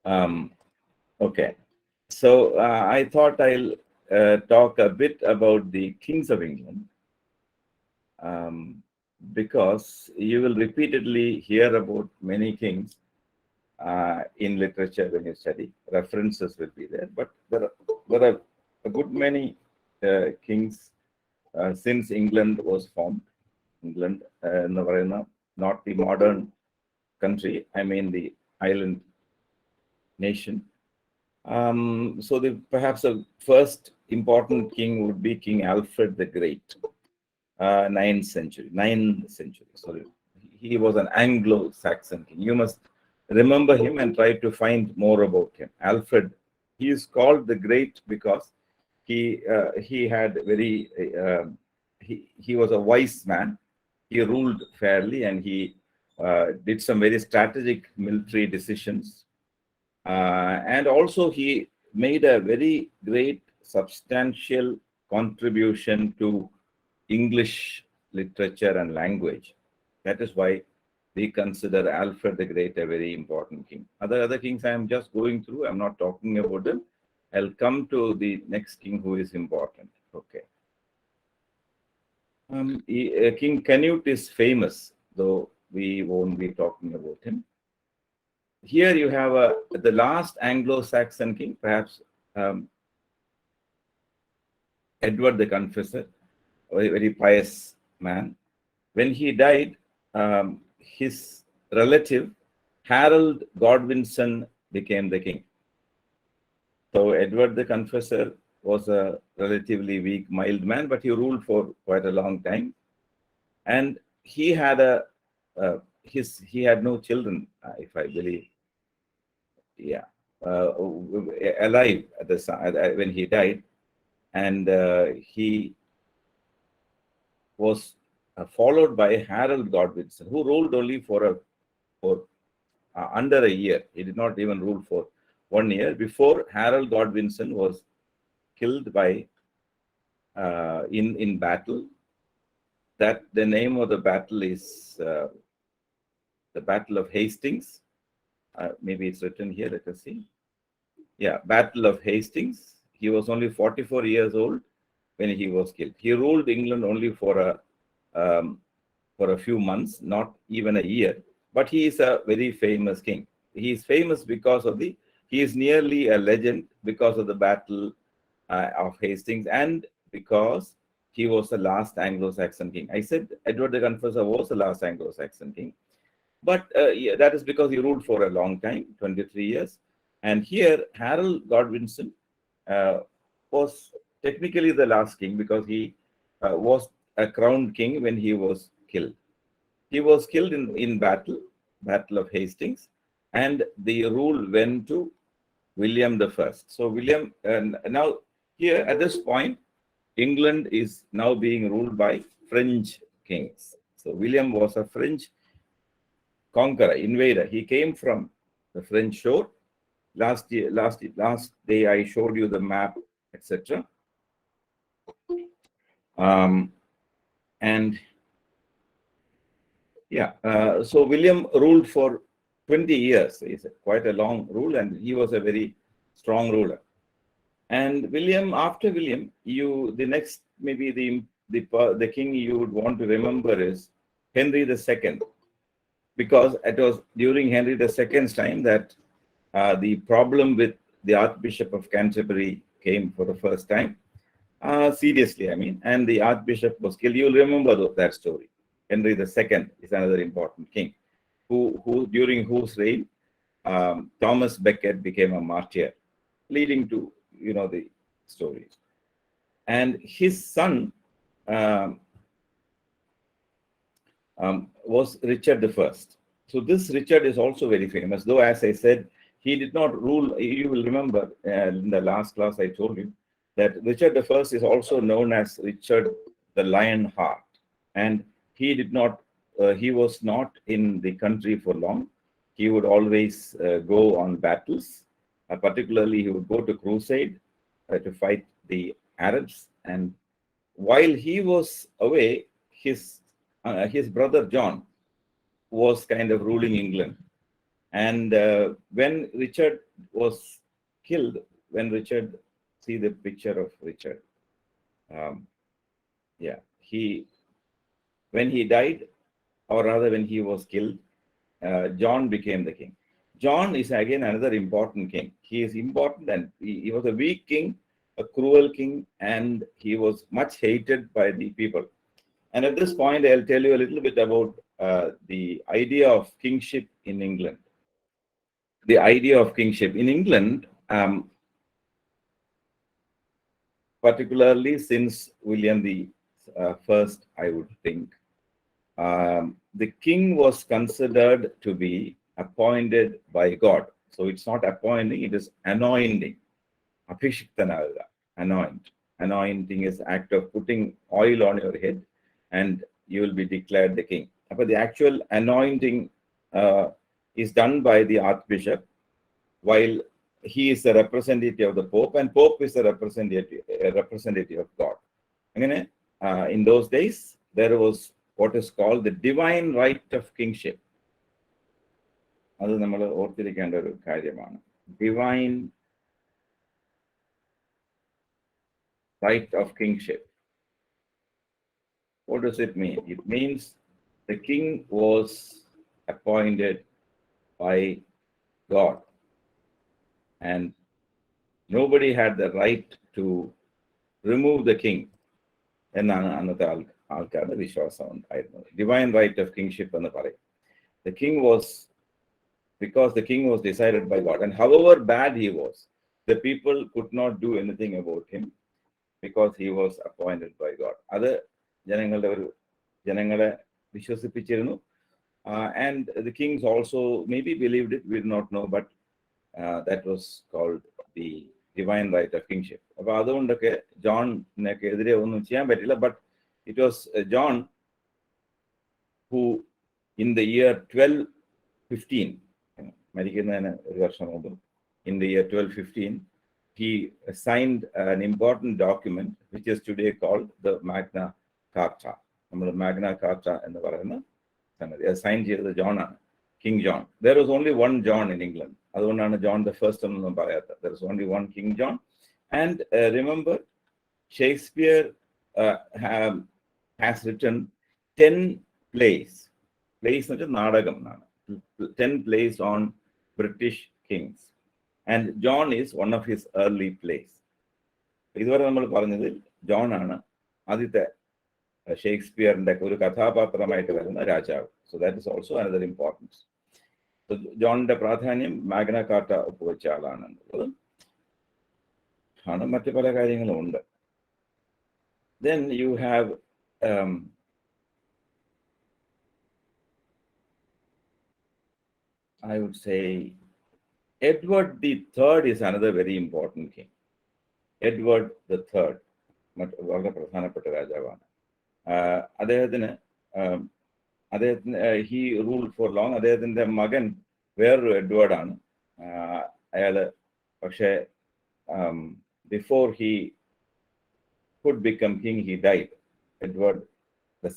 Um, okay. So I thought I'll talk a bit about the kings of England, um, because you will repeatedly hear about many kings in literature when you study. References will be there, but there are a good many kings since England was formed. England, not the modern country, I mean the island nation. So perhaps the first important king would be King Alfred the Great, 9th century. Sorry, he was an Anglo-Saxon king. You must remember him and try to find more about him. Alfred, he is called the Great because he had very he was a wise man. He ruled fairly and he did some very strategic military decisions. And also he made a very great substantial contribution to English literature and language. That is why we consider Alfred the Great a very important king. Other kings I am just going through, I'm not talking about them. I'll come to the next king who is important. Okay. King Canute is famous, though we won't be talking about him. Here you have the last Anglo-Saxon king, perhaps Edward the Confessor, a very pious man. When he died, his relative Harold Godwinson became the king. So Edward the Confessor was a relatively weak, mild man, but he ruled for quite a long time. And he had he had no children, if I believe. Yeah, alive at the when he died, and he was followed by Harold Godwinson, who ruled only for under a year. He did not even rule for 1 year before Harold Godwinson was killed by in battle. That the name of the battle is the Battle of Hastings. Maybe it's written here. Let us see. Yeah, Battle of Hastings. He was only 44 years old when he was killed. He ruled England only for a few months, not even a year. But he is a very famous king. He is famous because of he is nearly a legend because of the Battle of Hastings and because he was the last Anglo-Saxon king. I said Edward the Confessor was the last Anglo-Saxon king. But yeah, that is because he ruled for a long time, 23 years. And here, Harold Godwinson was technically the last king because he was a crowned king when he was killed. He was killed in Battle of Hastings, and the rule went to William I. So William, now here at this point, England is now being ruled by French kings. So William was a French conqueror, invader. He came from the French shore. Last day I showed you the map, etc. And yeah, so William ruled for 20 years. It's quite a long rule, and he was a very strong ruler. And after William, the next maybe the king you would want to remember is Henry II, because it was during Henry II's time that the problem with the Archbishop of Canterbury came for the first time. Seriously, I mean, and the Archbishop was killed. You'll remember that story. Henry II is another important king, who during whose reign Thomas Becket became a martyr, leading to the stories. And his son was Richard I. So this Richard is also very famous, though, as I said, he did not rule. You will remember in the last class I told you that Richard I is also known as Richard the Lionheart, and he did not. He was not in the country for long. He would always go on battles. Particularly, he would go to crusade to fight the Arabs. And while he was away, his brother John was kind of ruling England. And when Richard was killed, see the picture of Richard. When he died, or rather when he was killed, John became the king. John is again another important king. He is important, and he was a weak king, a cruel king, and he was much hated by the people. And at this point, I'll tell you a little bit about the idea of kingship in England. The idea of kingship in England, particularly since William the First, I would think, the king was considered to be appointed by God. So it's not appointing, it is anointing. Abhishiktanavaga, anoint. Anointing is act of putting oil on your head and you will be declared the king. But the actual anointing is done by the archbishop, while he is the representative of the Pope, and Pope is the representative of God. In those days, there was what is called the divine right of kingship. അത് നമ്മൾ ഓർത്തിരിക്കേണ്ട ഒരു കാര്യമാണ്. Divine right of kingship. What does it mean? It means the king was appointed by God, and nobody had the right to remove the king. എന്നാണ് അന്നത്തെ ആൾക്കാരുടെ വിശ്വാസം ഉണ്ടായിരുന്നത്. Divine right of kingship എന്ന് പറയും. The king was, because the king was decided by God, and however bad he was, the people could not do anything about him because he was appointed by God. അത് ജനങ്ങളെ വിശ്വസിപ്പിച്ചിരുന്നു. And the kings also maybe believed it, we do not know, but that was called the divine right of kingship. അപ്പോൾ അതുകൊണ്ടൊക്കെ ജോണിനൊക്കെ എതിരെ ഒന്നും ചെയ്യാൻ പറ്റില്ല. But it was John who in the year 1215, മരിക്കുന്നതിന് ഒരു വർഷം മുമ്പ്, in the year 1215, he signed an important document which is today called the Magna Carta. നമ്മൾ Magna Carta എന്ന് പറയുന്ന സംഗതി അത് സൈൻ ചെയ്തത് ജോൺ ആണ്, King John. There was only one John in England. അതുകൊണ്ടാണ് John the First എന്നൊന്നും പറയാത്തത്. There is only one King John. And remember, Shakespeare has written 10 plays. Plays എന്ന് വെച്ചാൽ നാടകം എന്നാണ്. 10 plays on British kings. And John is one of his early plays. ഇതുവരെ നമ്മൾ പറഞ്ഞതിൽ ജോൺ ആണ് ആദ്യത്തെ ഷേക്സ്പിയറിന്റെ ഒരു കഥാപാത്രമായിട്ട് വരുന്ന രാജാവ്. So that is also another importance. So ജോണിന്റെ പ്രാധാന്യം മാഗ്ന കാർട്ട ഒപ്പുവെച്ച ആളാണെന്നുള്ളത് ആണ്. മറ്റു പല കാര്യങ്ങളും ഉണ്ട്. Then you have I would say Edward the Third is another very important king. Edward the Third വളരെ പ്രധാനപ്പെട്ട രാജാവാണ്. അദ്ദേഹത്തിന് he ruled for long. അദ്ദേഹത്തിന്റെ മകൻ വേറൊരു എഡ്വേർഡ് ആണ്. അയാള് പക്ഷേ before he could become king, he died. Edward the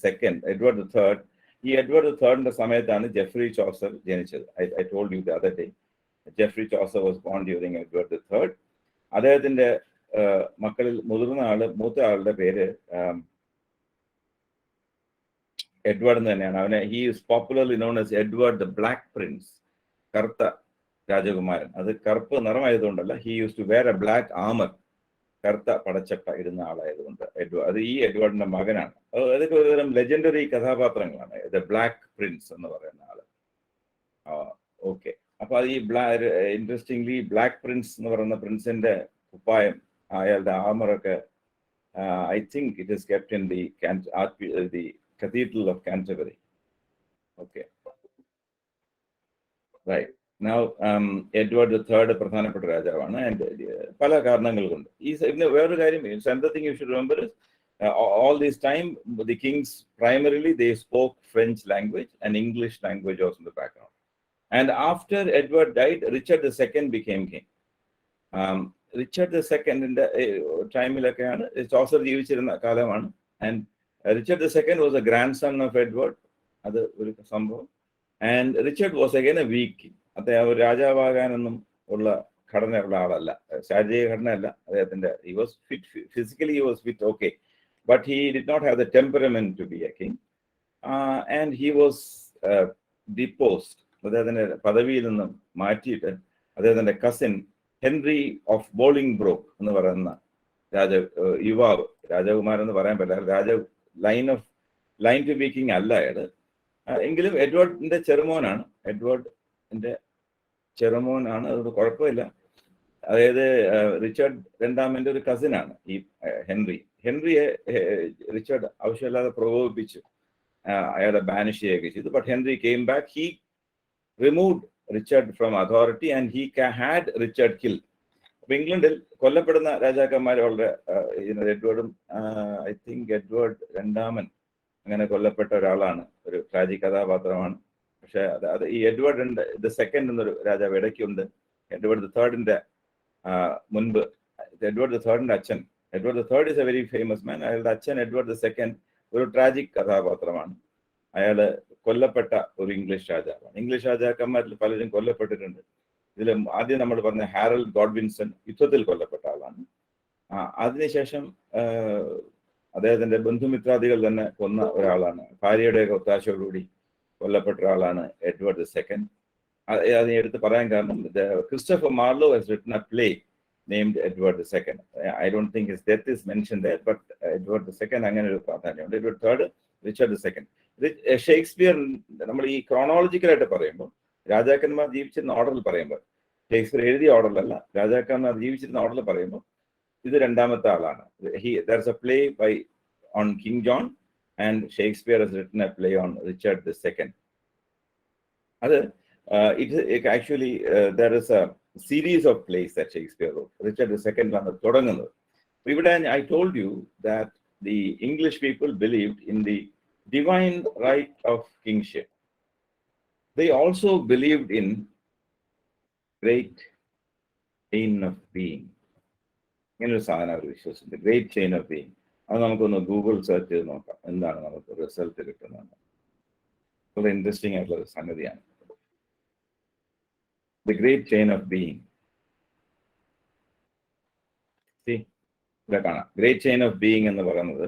Third. ഈ Edward the Thirdന്റെ സമയത്താണ് ജെഫ്രി ചോസർ ജനിച്ചത്. I told you the other day. Jeffrey Chaucer was born during Edward the Third. അദ്ദേഹത്തിന്റെ മക്കളിൽ മൂത്ത ആളുടെ പേര് എഡ്വേർഡ് എന്ന് തന്നെയാണ്. he is popularly known as Edward the Black Prince, കറുത്ത രാജകുമാരൻ. അത് കറുപ്പ് നിറമായതുകൊണ്ടല്ല, he used to wear a black armor, കറുത്ത പടച്ചട്ട ഇടുന്ന ആളായതുകൊണ്ട് അത് ഈ എഡ്വേർഡിന്റെ മകനാണ്. അതൊക്കെ ഒരുതരം ലെജൻഡറി കഥാപാത്രങ്ങളാണ്, ദ ബ്ലാക്ക് പ്രിൻസ് എന്ന് പറയുന്ന ആള്. ഓക്കെ, അപ്പൊ അത് ഈ ഇൻട്രസ്റ്റിംഗ്ലി ബ്ലാക്ക് പ്രിൻസ് എന്ന് പറയുന്ന പ്രിൻസിന്റെ കുപ്പായം, അയാളുടെ ആമറൊക്കെ I think it is kept in the Cathedral of Canterbury. Okay, right. Now Edward the Third പ്രധാനപ്പെട്ട രാജാവാണ്. ആൻഡ് പല കാരണങ്ങൾ കൊണ്ട് വേറൊരു കാര്യം, another thing you should remember is all this time the kings primarily they spoke French language and English language was in the background. And after Edward died, Richard II became king. Richard II ന്റെ ടൈമിലൊക്കെയാണ് Chaucer ജീവിച്ചിരുന്ന കാലമാണ്. And Richard II was a grandson of Edward. അത് ഒരു സംഭവം. And Richard was again a weak king. അദ്ദേഹം ഒരു രാജാവാകാനൊന്നും ഉള്ള ഘടനയുള്ള ആളല്ല, ശാരീരിക ഘടനയല്ല അദ്ദേഹത്തിന്റെ. he was fit physically, he was fit, okay, but he did not have the temperament to be a king, and he was deposed. അദ്ദേഹത്തിന്റെ പദവിയിൽ നിന്നും മാറ്റിയിട്ട് അദ്ദേഹത്തിന്റെ കസിൻ ഹെൻറി ഓഫ് ബോളിംഗ്ബ്രോക്ക് എന്ന് പറയുന്ന യുവാവ്, രാജകുമാരൻ എന്ന് പറയാൻ പറ്റില്ല, ലൈൻ ടു ബി കിങ് അല്ല അയാള്, എങ്കിലും എഡ്വേർഡിന്റെ ചെറുമോനാണ്, അതുകൊണ്ട് കുഴപ്പമില്ല. അതായത് റിച്ചാർഡ് രണ്ടാമന്റെ ഒരു കസിനാണ് ഈ ഹെൻറിയെ റിച്ചാർഡ് ആവശ്യമില്ലാതെ പ്രകോപിപ്പിച്ചു, അയാളെ ബാനിഷ് ചെയ്യുകയൊക്കെ ചെയ്തു. But Henry came back, he removed Richard from authority and he had Richard killed. അപ്പൊ ഇംഗ്ലണ്ടിൽ കൊല്ലപ്പെടുന്ന രാജാക്കന്മാർ വളരെ എഡ്വേർഡും, ഐ തിങ്ക് എഡ്വേർഡ് രണ്ടാമൻ അങ്ങനെ കൊല്ലപ്പെട്ട ഒരാളാണ്, ഒരു ട്രാജിക് കഥാപാത്രമാണ്. പക്ഷെ അത് ഈ എഡ്വേർഡ് സെക്കൻഡ് എന്നൊരു രാജാവ് ഇടയ്ക്കുണ്ട്. എഡ്വേർഡ് തേർഡിന്റെ മുൻപ്, എഡ്വേർഡ് തേർഡിന്റെ അച്ഛൻ, Edward third is a very famous man. അയാളുടെ അച്ഛൻ എഡ്വേർഡ് സെക്കൻഡ് ഒരു ട്രാജിക് കഥാപാത്രമാണ്. അയാള് കൊല്ലപ്പെട്ട ഒരു ഇംഗ്ലീഷ് രാജാവാണ്. ഇംഗ്ലീഷ് രാജാക്കന്മാരിൽ പലരും കൊല്ലപ്പെട്ടിട്ടുണ്ട്. ഇതിൽ ആദ്യം നമ്മൾ പറഞ്ഞ ഹാരൽഡ് ഗോഡ്വിൻസൺ യുദ്ധത്തിൽ കൊല്ലപ്പെട്ട ആളാണ്. അതിനുശേഷം അദ്ദേഹത്തിന്റെ ബന്ധുമിത്രാദികൾ തന്നെ കൊന്ന ഒരാളാണ്. ഭാര്യയുടെയൊക്കെ ഒത്താശയോടുകൂടി കൊല്ലപ്പെട്ട ഒരാളാണ് എഡ്വേർഡ് സെക്കൻഡ്. അതിനെ എടുത്ത് പറയാൻ കാരണം, Christopher Marlow has written A play named Edward II. I don't think his death is mentioned there, but Edward II അങ്ങനെ ഒരു പ്രാധാന്യമുണ്ട്. Edward third, Richard second. Shakespeare നമ്മൾ ഈ ക്രോണോളജിക്കലായിട്ട് പറയുമ്പോൾ, രാജാക്കന്മാർ ജീവിച്ചിരുന്ന ഓർഡറിൽ പറയുമ്പോൾ, ഷേക്സ്പിയർ എഴുതിയ ഓർഡറിലല്ല, രാജാക്കന്മാർ ജീവിച്ചിരുന്ന ഓർഡറിൽ പറയുമ്പോൾ ഇത് രണ്ടാമത്തെ ആളാണ്. There is a play on King John and Shakespeare has written a play on Richard II. അത് actually there is a series of plays that Shakespeare wrote. Richard II ആണ് തുടങ്ങുന്നത്. ഇവിടെ I told you that the English people believed in the divine right of kingship. They also believed in great chain of being. ഇങ്ങനൊരു സാധനം അവർ വിശ്വസിച്ചു, great chain of being. അത് നമുക്കൊന്ന് Google search ചെയ്ത് നോക്കാം, എന്താണ് നമുക്ക് റിസൾട്ട് കിട്ടുന്നത്. വളരെ ഇൻട്രസ്റ്റിംഗ് ആയിട്ടുള്ള ഒരു സംഗതിയാണ് the great chain of being. See, ഇവിടെ കാണാം, great chain of being എന്ന് പറയുന്നത്,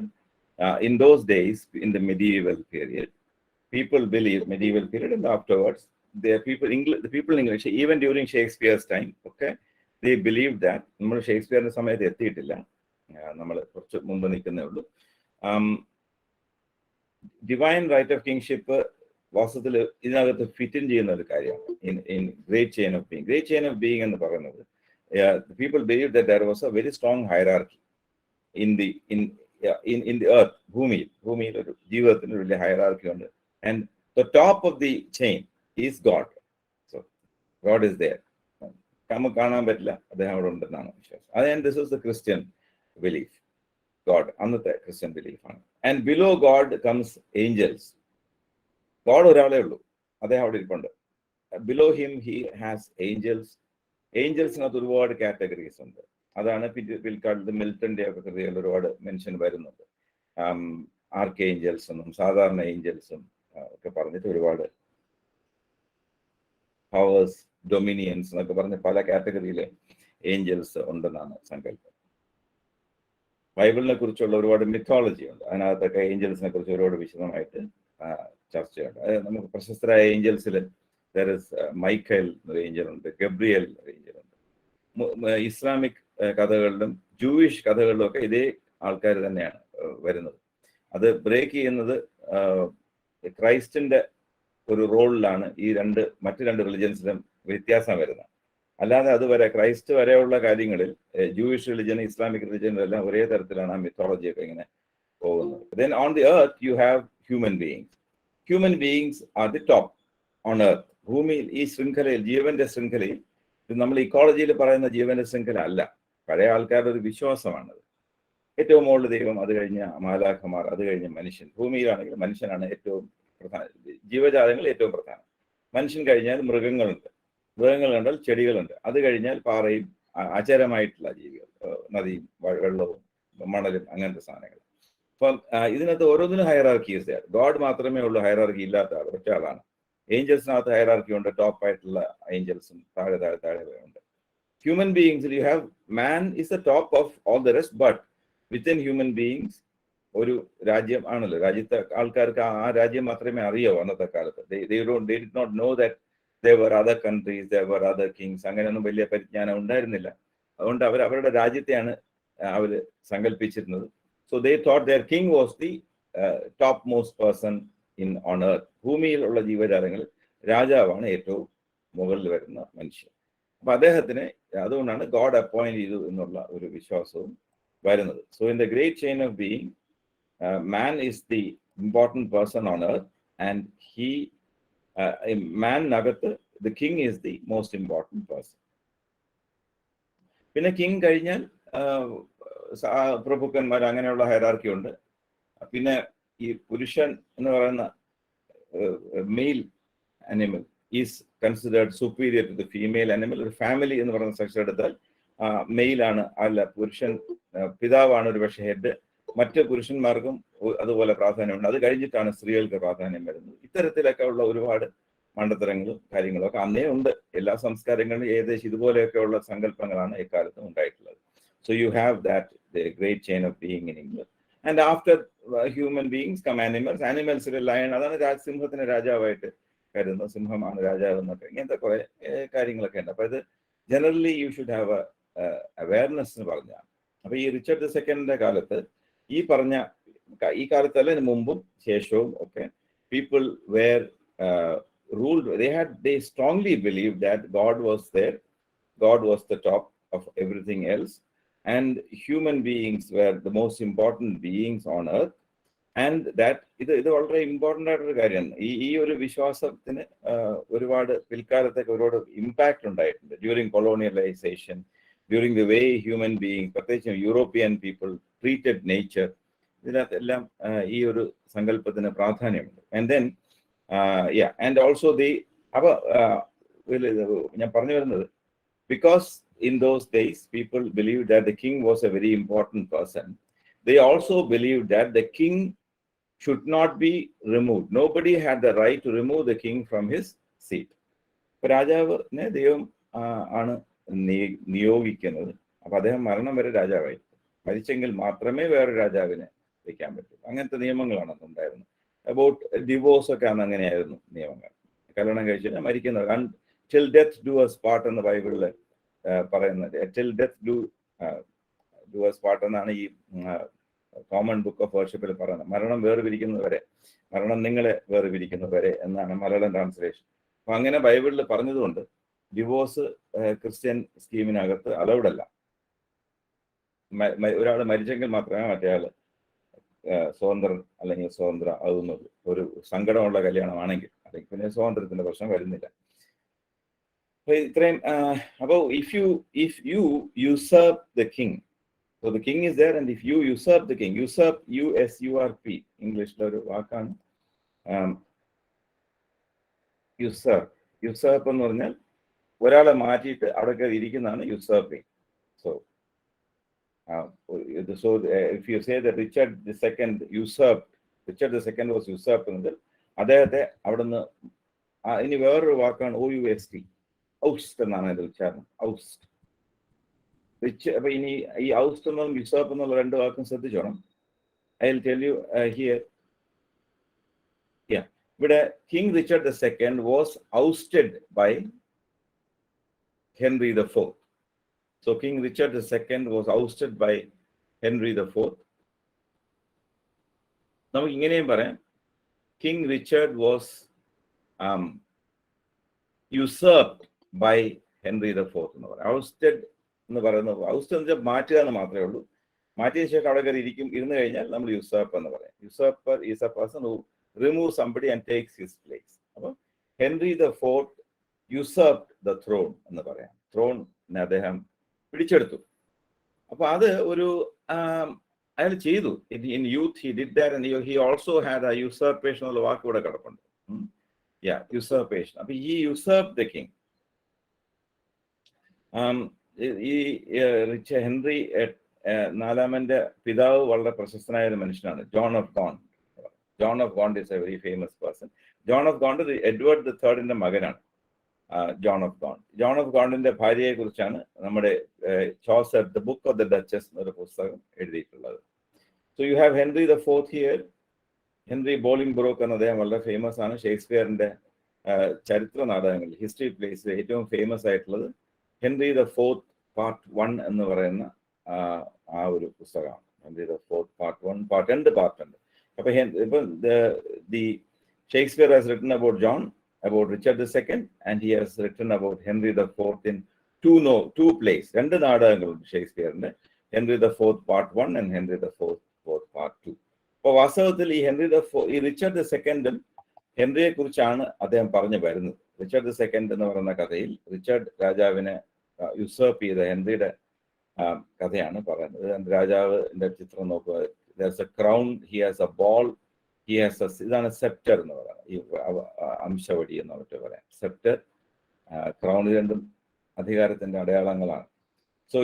in those days, in the medieval period, people believe, medieval period and afterwards, the people in English, even during Shakespeare's time, okay, they believed that, നമ്മൾ ഷേക്സ്പിയറിന്റെ സമയത്ത് എത്തിയിട്ടില്ല, നമ്മൾ കുറച്ച് മുമ്പ് നിൽക്കുന്നേ ഉള്ളൂ. ഡിവൈൻ റൈറ്റ് ഓഫ് കിങ്ഷിപ്പ് വാസ്തവത്തിൽ ഇതിനകത്ത് ഫിറ്റ് ഇൻ ചെയ്യുന്ന ഒരു കാര്യമാണ്. In great chain of being. Great chain of being എന്ന് പറയുന്നത്, people believe that there was a very strong hierarchy in the earth. ഭൂമിയിൽ ഒരു ജീവിതത്തിന് വലിയ ഹൈറാർക്കി ഉണ്ട്. And the top of the chain is God. So God is there. നമുക്ക് കാണാൻ പറ്റില്ല, അദ്ദേഹം അവിടെ ഉണ്ടെന്നാണ് വിശ്വാസം. അത് this is the Christian belief. God അന്നത്തെ ക്രിസ്ത്യൻ ബിലീഫാണ്. And below God comes angels. God ഒരാളേ ഉള്ളൂ, അദ്ദേഹം അവിടെ ഇരിപ്പുണ്ട്. Below him he has angels. ഏഞ്ചൽസിനകത്ത് ഒരുപാട് കാറ്റഗറീസ് ഉണ്ട്. അതാണ് പിൽക്കാലത്ത് മിൽട്ടന്റെ ഒക്കെ കൃതികളിൽ ഒരുപാട് മെൻഷൻ വരുന്നുണ്ട്. ആർക്ക് ഏഞ്ചൽസ് എന്നും സാധാരണ ഏഞ്ചൽസും ഒക്കെ പറഞ്ഞിട്ട് ഒരുപാട് പവേഴ്സ്, ഡൊമിനിയൻസ് എന്നൊക്കെ പറഞ്ഞ് പല കാറ്റഗറിയിലെ ഏഞ്ചൽസ് ഉണ്ടെന്നാണ് സങ്കല്പം. ബൈബിളിനെ കുറിച്ചുള്ള ഒരുപാട് മിത്തോളജി ഉണ്ട്, അതിനകത്തൊക്കെ ഏഞ്ചൽസിനെ കുറിച്ച് ഒരുപാട് വിശദമായിട്ട് ചർച്ചയുണ്ട്. നമുക്ക് പ്രശസ്തരായ ഏഞ്ചൽസിൽ മൈക്കൽ എന്നൊരു ഏഞ്ചൽ ഉണ്ട്, ഗബ്രിയൽ എന്നൊരു ഏഞ്ചൽ ഉണ്ട്. ഇസ്ലാമിക് കഥകളിലും ജൂയിഷ് കഥകളിലും ഒക്കെ ഇതേ ആൾക്കാർ തന്നെയാണ് വരുന്നത്. അത് ബ്രേക്ക് ചെയ്യുന്നത് ക്രൈസ്റ്റിന്റെ ഒരു റോളിലാണ് ഈ മറ്റു രണ്ട് റിലിജൻസിലും വ്യത്യാസം വരുന്നത്. അല്ലാതെ അതുവരെ ക്രൈസ്റ്റ് വരെയുള്ള കാര്യങ്ങളിൽ ജൂയിഷ് റിലിജൻ, ഇസ്ലാമിക് റിലിജനിലെല്ലാം ഒരേ തരത്തിലാണ് ആ മിത്തോളജിയൊക്കെ ഇങ്ങനെ പോകുന്നത്. Then on the earth you have human beings. Human beings are the top on earth. ഭൂമിയിൽ ഈ ശൃംഖലയിൽ, ജീവന്റെ ശൃംഖലയിൽ, നമ്മൾ ഇക്കോളജിയിൽ പറയുന്ന ജീവന്റെ ശൃംഖല അല്ല, പഴയ ആൾക്കാരുടെ ഒരു വിശ്വാസമാണത്. ഏറ്റവും മുകളിൽ ദൈവം, അത് കഴിഞ്ഞ മാലാഖമാർ, അത് കഴിഞ്ഞ മനുഷ്യൻ. ഭൂമിയിലാണെങ്കിൽ മനുഷ്യനാണ് ഏറ്റവും പ്രധാന, ജീവജാതങ്ങൾ ഏറ്റവും പ്രധാനം. മനുഷ്യൻ കഴിഞ്ഞാൽ മൃഗങ്ങളുണ്ട്, മൃഗങ്ങൾ കണ്ടാൽ ചെടികളുണ്ട്, അത് കഴിഞ്ഞാൽ പാറയും അചരമായിട്ടുള്ള ജീവികൾ, നദിയും വെള്ളവും മണലും അങ്ങനത്തെ സാധനങ്ങൾ. അപ്പം ഇതിനകത്ത് ഓരോന്നിനും ഹൈറാർക്കി. ഗോഡ് മാത്രമേ ഉള്ളൂ ഹൈറാർക്കി ഇല്ലാത്ത ആൾ, ഒറ്റ ആളാണ്. ഏഞ്ചൽസിനകത്ത് ഹൈറാർക്കി ഉണ്ട്, ടോപ്പ് ആയിട്ടുള്ള ഏഞ്ചൽസും താഴെ താഴെ താഴെ ഉണ്ട്. ഹ്യൂമൻ ബീയിങ്സിൽ you have man is the top of all the rest, but within human beings ഒരു രാജ്യം ആണല്ലോ. രാജ്യത്തെ ആൾക്കാർക്ക് ആ രാജ്യം മാത്രമേ അറിയാവൂ അന്നത്തെ കാലത്ത്. they did not know that there were other countries, there were other kings. അങ്ങനെയൊന്നും വലിയ പരിജ്ഞാനം ഉണ്ടായിരുന്നില്ല. അതുകൊണ്ട് അവരുടെ രാജ്യത്തെയാണ് അവർ സങ്കല്പിച്ചിരുന്നത്. So they thought their king was the topmost person on earth. ഭൂമിയിലുള്ള ജീവജാലങ്ങളിൽ രാജാവാണ് ഏറ്റവും മുകളിൽ വരുന്ന മനുഷ്യൻ. അപ്പൊ അദ്ദേഹത്തിന് അതുകൊണ്ടാണ് ഗോഡ് അപ്പോയിന്റ് ചെയ്തു എന്നുള്ള ഒരു വിശ്വാസവും വരുന്നത്. So in the great chain of being, man is the important person on earth, and മാനകത്ത് the king is the most important person. പിന്നെ കിങ് കഴിഞ്ഞാൽ പ്രഭുക്കന്മാർ, അങ്ങനെയുള്ള ഹൈറാർക്കി ഉണ്ട്. പിന്നെ ഈ പുരുഷൻ എന്ന് പറയുന്ന male animal is considered superior to the female animal. ഒരു ഫാമിലി എന്ന് പറയുന്ന സെക്ഷൻ എടുത്താൽ മെയിലാണ്, അല്ല പുരുഷൻ പിതാവാണ് ഒരു പക്ഷേ ഹെഡ്. മറ്റ് പുരുഷന്മാർക്കും അതുപോലെ പ്രാധാന്യമുണ്ട്. അത് കഴിഞ്ഞിട്ടാണ് സ്ത്രീകൾക്ക് പ്രാധാന്യം വരുന്നത്. ഇത്തരത്തിലൊക്കെ ഉള്ള ഒരുപാട് മണ്ടത്തരങ്ങളും കാര്യങ്ങളും ഒക്കെ അന്നേ ഉണ്ട്. എല്ലാ സംസ്കാരങ്ങളിലും ഏകദേശം ഇതുപോലെയൊക്കെ ഉള്ള സങ്കല്പങ്ങളാണ് എക്കാലത്തും ഉണ്ടായിട്ടുള്ളത്. So you have that the great chain of being in England. And after human beings come animals. ആനിമൽസിൽ ലയൺ, അതാണ് സിംഹത്തിന് രാജാവായിട്ട് കരുതുന്നത്. സിംഹമാണ് രാജാവ് എന്നൊക്കെ ഇങ്ങനത്തെ കുറെ കാര്യങ്ങളൊക്കെ ഉണ്ട്. അപ്പൊ ഇത് generally you should have awareness എന്ന് പറഞ്ഞാൽ. അപ്പൊ ഈ റിച്ചർഡ് II കാലത്ത് ഈ കാലത്തല്ല, ഇതിന് മുമ്പും ശേഷവും ഒക്കെ people where ruled. They strongly believed that God was there. God was the top of everything else, and human beings were the most important beings on earth. And that ഇത് വളരെ important ആയിട്ടൊരു കാര്യമാണ്. ഈ ഒരു വിശ്വാസത്തിന് ഒരുപാട് പിൽക്കാലത്തൊക്കെ ഒരുപാട് ഇമ്പാക്ട് ഉണ്ടായിട്ടുണ്ട്. During colonialisation, during the way human being, പ്രത്യേകിച്ചും യൂറോപ്യൻ പീപ്പിൾ ട്രീറ്റഡ് നേച്ചർ, ഇതിനകത്തെല്ലാം ഈ ഒരു സങ്കല്പത്തിന് പ്രാധാന്യമുണ്ട്. ആൻഡ് ദെൻ and also ഞാൻ പറഞ്ഞു വരുന്നത്, because in those days people believed that the king was a very important person. They also believed that the king should not be removed. Nobody had the right to remove the king from his seat. രാജാവിനെ ദൈവം ആണ് നിയോഗിക്കുന്നത്. അപ്പൊ അദ്ദേഹം മരണം വരെ രാജാവായി. മരിച്ചെങ്കിൽ മാത്രമേ വേറെ രാജാവിനെ വയ്ക്കാൻ പറ്റൂ. അങ്ങനത്തെ നിയമങ്ങളാണ് ഉണ്ടായിരുന്നത്. അബൌട്ട് ഡിവോഴ്സ് ഒക്കെ ആണ് അങ്ങനെയായിരുന്നു നിയമങ്ങൾ. കല്യാണം കഴിച്ചിട്ട് മരിക്കുന്നത്. Till death do us part എന്ന് ബൈബിളിൽ പറയുന്നത്. Till death do us part എന്നാണ് ഈ കോമൺ ബുക്ക് ഓഫ് വർഷിപ്പിൽ പറയുന്നത്. മരണം വേർപിരിക്കുന്നവരെ, മരണം നിങ്ങളെ വേർപിരിക്കുന്നവരെ എന്നാണ് മലയാളം ട്രാൻസ്ലേഷൻ. അപ്പൊ അങ്ങനെ ബൈബിളിൽ പറഞ്ഞതുകൊണ്ട് ഡിവോഴ്സ് ക്രിസ്ത്യൻ സ്കീമിനകത്ത് അലൗഡ് അല്ല. ഒരാൾ മരിച്ചെങ്കിൽ മാത്രമേ മറ്റേയാൾ സ്വതന്ത്രൻ അല്ലെങ്കിൽ സ്വതന്ത്ര ആകുന്നത്. ഒരു സങ്കടമുള്ള കല്യാണമാണെങ്കിൽ, അല്ലെങ്കിൽ പിന്നെ സ്വാതന്ത്ര്യത്തിന്റെ പ്രശ്നം വരുന്നില്ല. അപ്പൊ ഇത്രയും. അപ്പോൾ if you usurp the king, so the king is there, and if you usurp the king, usurp, USURP, ഇംഗ്ലീഷിലെ ഒരു വാക്കാണ്. യുസേർപ്പ് എന്ന് പറഞ്ഞാൽ ഒരാളെ മാറ്റിയിട്ട് അവിടെ ഇരിക്കുന്നതാണ് യുസേർപ്പിങ്. So if you say that Richard II usurped, Richard II was usurped എന്നത് അദ്ദേഹത്തെ അവിടുന്ന്, ഇനി വേറൊരു വാക്കാണ് OUST, ഔസ്റ്റ് എന്നാണ് അതിന്റെ ഉച്ചാരണം. ഔസ്റ്റ്. അപ്പൊ ഇനി ഈ ഔസ്റ്റ് എന്നതും യുസേർപ്പ് എന്നുള്ള രണ്ട് വാക്കും ശ്രദ്ധിച്ചോണം. I will tell you here. ഇവിടെ King Richard II was ousted by Henry IV. So King Richard II was ousted by Henry IV. നമുക്ക് ഇങ്ങനെയും പറയാം, King Richard was usurped by Henry IV എന്ന് പറയാം. ousted എന്ന് പറയുന്നത്, ousted എന്ന് വെച്ചാൽ മാറ്റുക എന്ന് മാത്രമേ ഉള്ളൂ. മാറ്റിയ ശേഷം അവിടെ കയറി ഇരുന്ന് കഴിഞ്ഞാൽ നമ്മൾ usurp എന്ന് പറയാം. usurper is a person who removes somebody and takes his place. അപ്പോൾ Henry IV usurped the throne എന്ന് പറയാം. ത്രോണിനെ അദ്ദേഹം പിടിച്ചെടുത്തു. അപ്പൊ അത് ഒരു അയാൾ ചെയ്തു. In youth he did that, and he also had a usurpation എന്നുള്ള വാക്ക് കൂടെ കിടപ്പുണ്ട്. യുസർപ്പേഷൻ. അപ്പൊ ഈ യുസർപ്പ് ദ കിങ്, ഈ ഹെൻറി നാലാമന്റെ പിതാവ് വളരെ പ്രശസ്തനായ ഒരു മനുഷ്യനാണ്, John of Gaunt. John of Gaunt is a very famous person. John of Gaunt Edward the തേർഡിന്റെ മകനാണ്. John of Gaunt. John of ഗോണ്ടിന്റെ ഭാര്യയെ കുറിച്ചാണ് നമ്മുടെ Chaucer the book of the duchess എന്നൊരു പുസ്തകം എഴുതിയിട്ടുള്ളത്. So you have Henry the fourth here. Henry Bolingbroke എന്ന അദ്ദേഹം വളരെ ഫേമസ് ആണ്. ഷേക്സ്പിയറിന്റെ ചരിത്ര നാടകങ്ങളിൽ, ഹിസ്റ്ററി പ്ലേസിൽ ഏറ്റവും ഫേമസ് ആയിട്ടുള്ളത് ഹെൻറി ദ ഫോർത്ത് പാർട്ട് 1 എന്ന് പറയുന്ന ആ ഒരു പുസ്തകമാണ്. Henry the fourth part 1, part 2 പാർട്ടുണ്ട്. അപ്പൊ ഇപ്പം the Shakespeare has written about John, about Richard II, and he has written about Henry IV in two plays. രണ്ട് നാടകങ്ങളുണ്ട് ഷേക്സ്പിയറിന്റെ, Henry the fourth part 1 and Henry the fourth part 2. അപ്പോൾ വാസ്തവത്തിൽ ഈ Richard II ഹെൻറിയെ കുറിച്ചാണ് അദ്ദേഹം പറഞ്ഞു വരുന്നത്. റിച്ചർഡ് II എന്ന് പറയുന്ന കഥയിൽ റിച്ചർഡ് രാജാവിനെ യുസേർപ്പ് ചെയ്ത ഹെൻറിയുടെ കഥയാണ് പറയുന്നത്. രാജാവിന്റെ ചിത്രം നോക്കുക. there's a crown, he has a ball, he has a, ഇതാണ് സെപ്റ്റർ എന്ന് പറയുന്നത്, ഈ അംശവടി എന്ന് പറഞ്ഞിട്ട് പറയാം. സെപ്റ്റർ, ക്രൗൺ, രണ്ടും അധികാരത്തിന്റെ അടയാളങ്ങളാണ്. സോ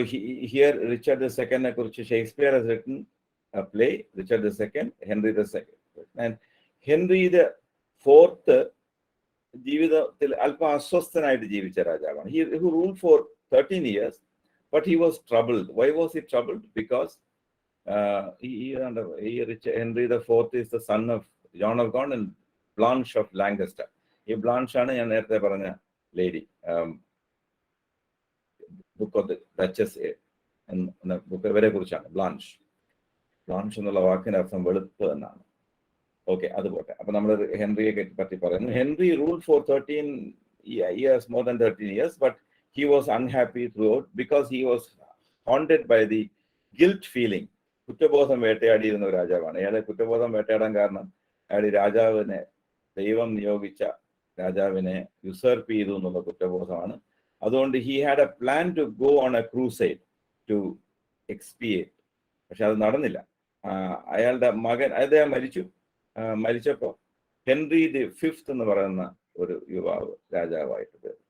ഹിയർ റിച്ചർഡ് II കുറിച്ച് Shakespeare has written a play, Richard II, Henry II. And Henry IV ജീവിതത്തിൽ അല്പം അസ്വസ്ഥനായിട്ട് ജീവിച്ച രാജാവാണ്. He ruled for 13 years, but he was troubled. Why was he troubled? Because Henry IV is the son of John of Gaunt and Blanche of Lancaster. ഈ blanche ആണ് ഞാൻ നേരത്തെ പറഞ്ഞ lady, book of the duchess എന്ന book, ഇവരെ കുറിച്ചാണ്. Blanche എന്നുള്ള വാക്കിന്റെ അർത്ഥം വെളുപ്പ് എന്നാണ്. ഓക്കെ, അത് പോട്ടെ. അപ്പൊ നമ്മൾ ഹെൻറിയെ പറ്റി പറയുന്നു. Henry ruled for 13 years, more than 13 years, but he was unhappy throughout because he was haunted by the guilt feeling. കുറ്റബോധം വേട്ടയാടിയിരുന്ന ഒരു രാജാവാണ്. അയാളെ കുറ്റബോധം വേട്ടയാടാൻ കാരണം അയാൾ രാജാവിനെ, ദൈവം നിയോഗിച്ച രാജാവിനെ യുസേർപ്പ് ചെയ്തു എന്നുള്ള കുറ്റബോധമാണ്. അതുകൊണ്ട് he had a plan to go on a crusade to expiate. പക്ഷെ അത് നടന്നില്ല. അയാളുടെ മകൻ, അദ്ദേഹം മരിച്ചപ്പോൾ ഹെൻറി ദി ഫിഫ്ത്ത് എന്ന് പറയുന്ന ഒരു യുവാവ് രാജാവായിട്ട് വരും.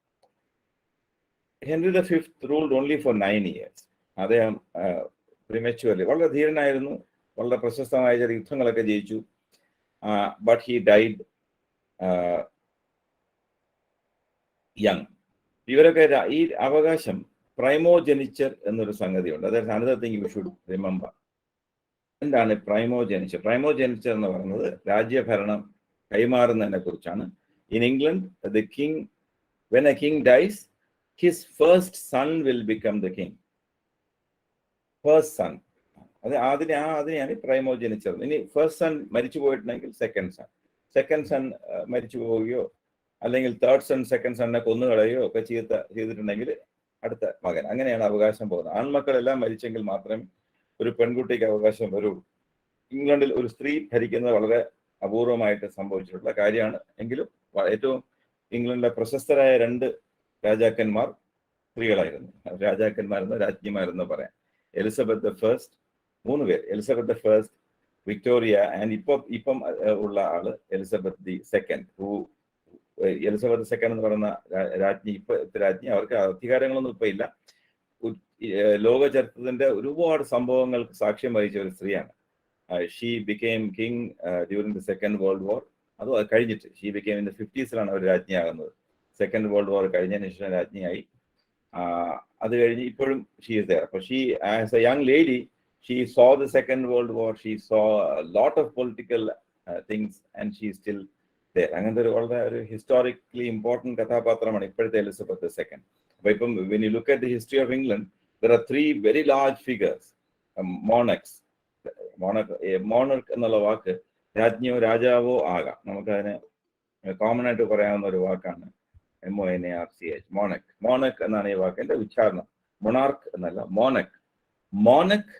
Henry the fifth ruled only for 9 years. അദ്ദേഹം പ്രിമച്വർലി, വളരെ ധീരനായിരുന്നു, വളരെ പ്രശസ്തമായ ചില യുദ്ധങ്ങളൊക്കെ ജയിച്ചു. But he died young. ഇവരൊക്കെ ഈ അവകാശം പ്രൈമോജെനിച്ചർ എന്നൊരു സംഗതിയുണ്ട്. അതായത് another thing you should remember. എന്താണ് പ്രൈമോജെനിച്ചർ? പ്രൈമോജെനിച്ചർ എന്ന് പറയുന്നത് രാജ്യഭരണം കൈമാറുന്നതിനെ കുറിച്ചാണ്. In England the king, when a king dies, his first son will become the king. First son, അതിനെയാണ് പ്രൈമോജെനിച്ചർ. ഇനി ഫസ്റ്റ് സൺ മരിച്ചു പോയിട്ടുണ്ടെങ്കിൽ സെക്കൻഡ് സൺ മരിച്ചു പോവുകയോ അല്ലെങ്കിൽ തേർഡ് സൺ സെക്കൻഡ് സണ്ണിനെ കൊന്നുകളയോ ഒക്കെ ചെയ്തിട്ടുണ്ടെങ്കിൽ അടുത്ത മകൻ. അങ്ങനെയാണ് അവകാശം പോകുന്നത്. ആൺമക്കളെല്ലാം മരിച്ചെങ്കിൽ മാത്രമേ ഒരു പെൺകുട്ടിക്ക് അവകാശം വരുള്ളൂ. ഇംഗ്ലണ്ടിൽ ഒരു സ്ത്രീ ഭരിക്കുന്നത് വളരെ അപൂർവമായിട്ട് സംഭവിച്ചിട്ടുള്ള കാര്യമാണ്. എങ്കിലും ഏറ്റവും ഇംഗ്ലണ്ടിലെ പ്രശസ്തരായ 2 രാജാക്കന്മാർ സ്ത്രീകളായിരുന്നു. രാജാക്കന്മാരെന്നോ രാജ്ഞിമാരെന്നോ പറയാം. എലിസബത്ത് ഫസ്റ്റ്, 3 പേര്. എലിസബത്ത് ഫസ്റ്റ്, വിക്ടോറിയ, ആൻഡ് ഇപ്പം ഉള്ള ആള് Elizabeth the second. Elizabeth second എന്ന് പറയുന്ന രാജ്ഞി, അവർക്ക് അധികാരങ്ങളൊന്നും ഇപ്പൊ ഇല്ല. ലോക ചരിത്രത്തിന്റെ ഒരുപാട് സംഭവങ്ങൾക്ക് സാക്ഷ്യം വഹിച്ച ഒരു സ്ത്രീയാണ്. She became king during the second world war. അത് കഴിഞ്ഞിട്ട് ഷീ ബിക്കെയിം ഇൻ 50s അവർ രാജ്ഞിയാകുന്നത്. സെക്കൻഡ് വേൾഡ് വാർ കഴിഞ്ഞതിന് ശേഷം രാജ്ഞിയായി. അത് കഴിഞ്ഞ് ഇപ്പോഴും ഷീ ഇസ് ദെയർ. അപ്പോൾ she as a young lady she saw the second world war, she saw lot of political things and she still there. അങ്ങനത്തെ വളരെ ഒരു ഹിസ്റ്റോറിക്കലി ഇമ്പോർട്ടൻറ്റ് കഥാപാത്രമാണ് ഇപ്പോഴത്തെ എലിസബത്ത് സെക്കൻഡ്. അപ്പോൾ ഇപ്പം when you look at the history of England, there are 3 very large figures, monarchs. Monarch എന്നുള്ള വാക്ക് രാജ്ഞിയോ രാജാവോ ആകാം. നമുക്കതിനെ കോമൺ ആയിട്ട് പറയാവുന്ന ഒരു വാക്കാണ് MONARCH, മോണക് എന്നാണ് ഈ വാക്കിന്റെ ഉച്ചാരണം. മൊണാർക്ക് എന്നല്ല, മോണക്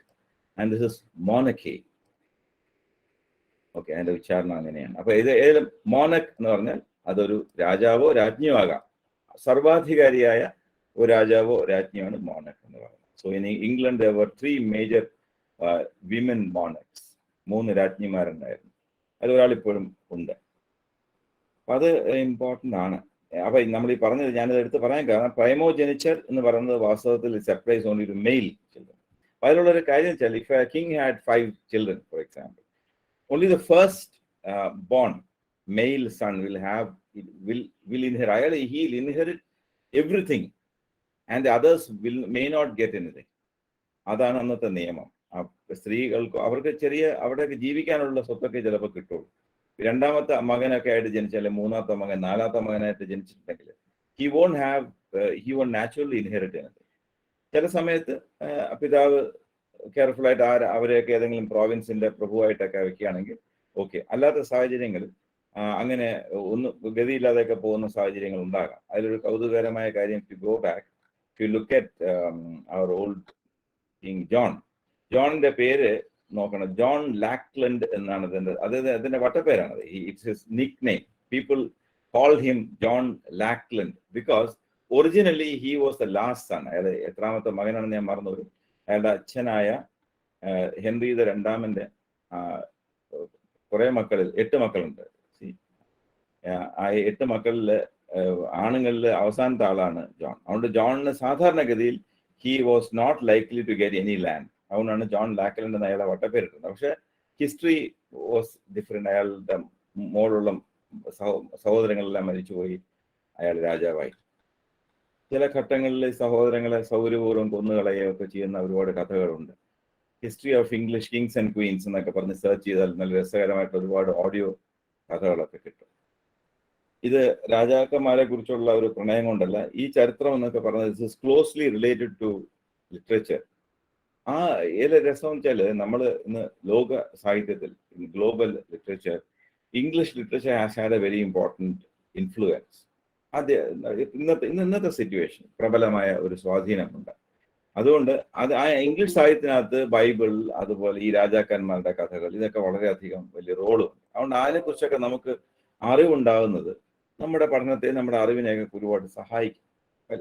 ആൻഡ് ദിസ് ഇസ് മോണക്കി. ഓക്കെ, അതിന്റെ ഉച്ചാരണം അങ്ങനെയാണ്. അപ്പൊ ഏത് മോണക് എന്ന് പറഞ്ഞാൽ അതൊരു രാജാവോ രാജ്ഞിയോ ആകാം. സർവാധികാരിയായ ഒരു രാജാവോ രാജ്ഞിയാണ് മോണക് എന്ന് പറയുന്നത്. So in England there were 3 major women monarchs. 3 രാജ്ഞിമാരുണ്ടായിരുന്നു. അതിലൊരാൾ ഇപ്പോഴും ഉണ്ട്. അപ്പൊ അത് ഇമ്പോർട്ടൻ്റ് ആണ്. അപ്പൊ നമ്മൾ ഈ പറഞ്ഞത് ഞാനത് എടുത്ത് പറയാൻ കാരണം പ്രൈമോജെനിച്ചർ എന്ന് പറയുന്നത് വാസ്തവത്തിൽ applies only to male children. അതിലുള്ളൊരു കാര്യം വെച്ചാൽ if a king had 5 children, for example, only the first born male son will inherit. He'll inherit everything, and the others may not get anything. അതാണ് അന്നത്തെ നിയമം. സ്ത്രീകൾക്ക് അവർക്ക് അവിടെയൊക്കെ ജീവിക്കാനുള്ള സ്വത്തൊക്കെ ചിലപ്പോൾ കിട്ടുള്ളൂ. രണ്ടാമത്തെ മകനൊക്കെ ആയിട്ട് ജനിച്ചാൽ, മൂന്നാമത്തെ മകൻ, നാലാമത്തെ മകനായിട്ട് ജനിച്ചിട്ടുണ്ടെങ്കിൽ he won't naturally inherit anything. ചില സമയത്ത് പിതാവ് കെയർഫുൾ ആയിട്ട് അവരെയൊക്കെ ഏതെങ്കിലും പ്രോവിൻസിന്റെ പ്രഭുവായിട്ടൊക്കെ വെക്കുകയാണെങ്കിൽ ഓക്കെ. അല്ലാത്ത സാഹചര്യങ്ങളിൽ അങ്ങനെ ഒന്ന് ഗതിയില്ലാതെയൊക്കെ പോകുന്ന സാഹചര്യങ്ങൾ ഉണ്ടാകാം. അതിലൊരു കൗതുകകരമായ കാര്യം, to go back to look at our old king ജോണിന്റെ പേര് നോക്കണം. ജോൺ ലാക്ലൻഡ് എന്നാണ് അതിന്റെ വട്ടപ്പേരാണത്. It's his nickname. People called him John Lackland because originally he was the last son. അയാളെ എത്രാമത്തെ മകനാണെന്ന് ഞാൻ മറന്നുപോയി. അയാളുടെ അച്ഛനായ ഹെൻറി രണ്ടാമന്റെ കുറെ മക്കളിൽ 8 മക്കളുണ്ട്. ആ 8 മക്കളിൽ ആണുങ്ങളിൽ അവസാനത്തെ ആളാണ് ജോൺ. അതുകൊണ്ട് ജോണിന് സാധാരണഗതിയിൽ he was not likely to get any land. അതുകൊണ്ടാണ് ജോൺ ലാക്ലൻഡ് എന്ന് അയാളെ വട്ടപ്പേരിട്ടുന്നത്. പക്ഷെ ഹിസ്റ്ററി വാസ് ഡിഫറെന്റ്. അയാളുടെ മോളുള്ള സഹോദരങ്ങളെല്ലാം മരിച്ചുപോയി. അയാൾ രാജാവായി. ചില ഘട്ടങ്ങളിൽ സഹോദരങ്ങളെ സൗകര്യപൂർവ്വം കൊന്നുകളയുകയൊക്കെ ചെയ്യുന്ന ഒരുപാട് കഥകളുണ്ട്. History of English kings and queens എന്നൊക്കെ പറഞ്ഞ് സെർച്ച് ചെയ്താൽ നല്ല രസകരമായിട്ട് ഒരുപാട് ഓഡിയോ കഥകളൊക്കെ കിട്ടും. ഇത് രാജാക്കന്മാരെ കുറിച്ചുള്ള ഒരു പ്രണയം കൊണ്ടല്ല. ഈ ചരിത്രം എന്നൊക്കെ പറഞ്ഞത് it is closely related to literature. ഏത് രസം വെച്ചാൽ നമ്മൾ ഇന്ന് ലോക സാഹിത്യത്തിൽ, global literature, English literature has had a very important influence. ഇന്നത്തെ സിറ്റുവേഷൻ പ്രബലമായ ഒരു സ്വാധീനമുണ്ട്. അതുകൊണ്ട് ആ ഇംഗ്ലീഷ് സാഹിത്യത്തിനകത്ത് ബൈബിൾ, അതുപോലെ ഈ രാജാക്കന്മാരുടെ കഥകൾ, ഇതൊക്കെ വളരെയധികം വലിയ റോളുണ്ട്. അതുകൊണ്ട് അതിനെക്കുറിച്ചൊക്കെ നമുക്ക് അറിവുണ്ടാകുന്നത് നമ്മുടെ പഠനത്തെ, നമ്മുടെ അറിവിനെയൊക്കെ ഒരുപാട് സഹായിക്കും.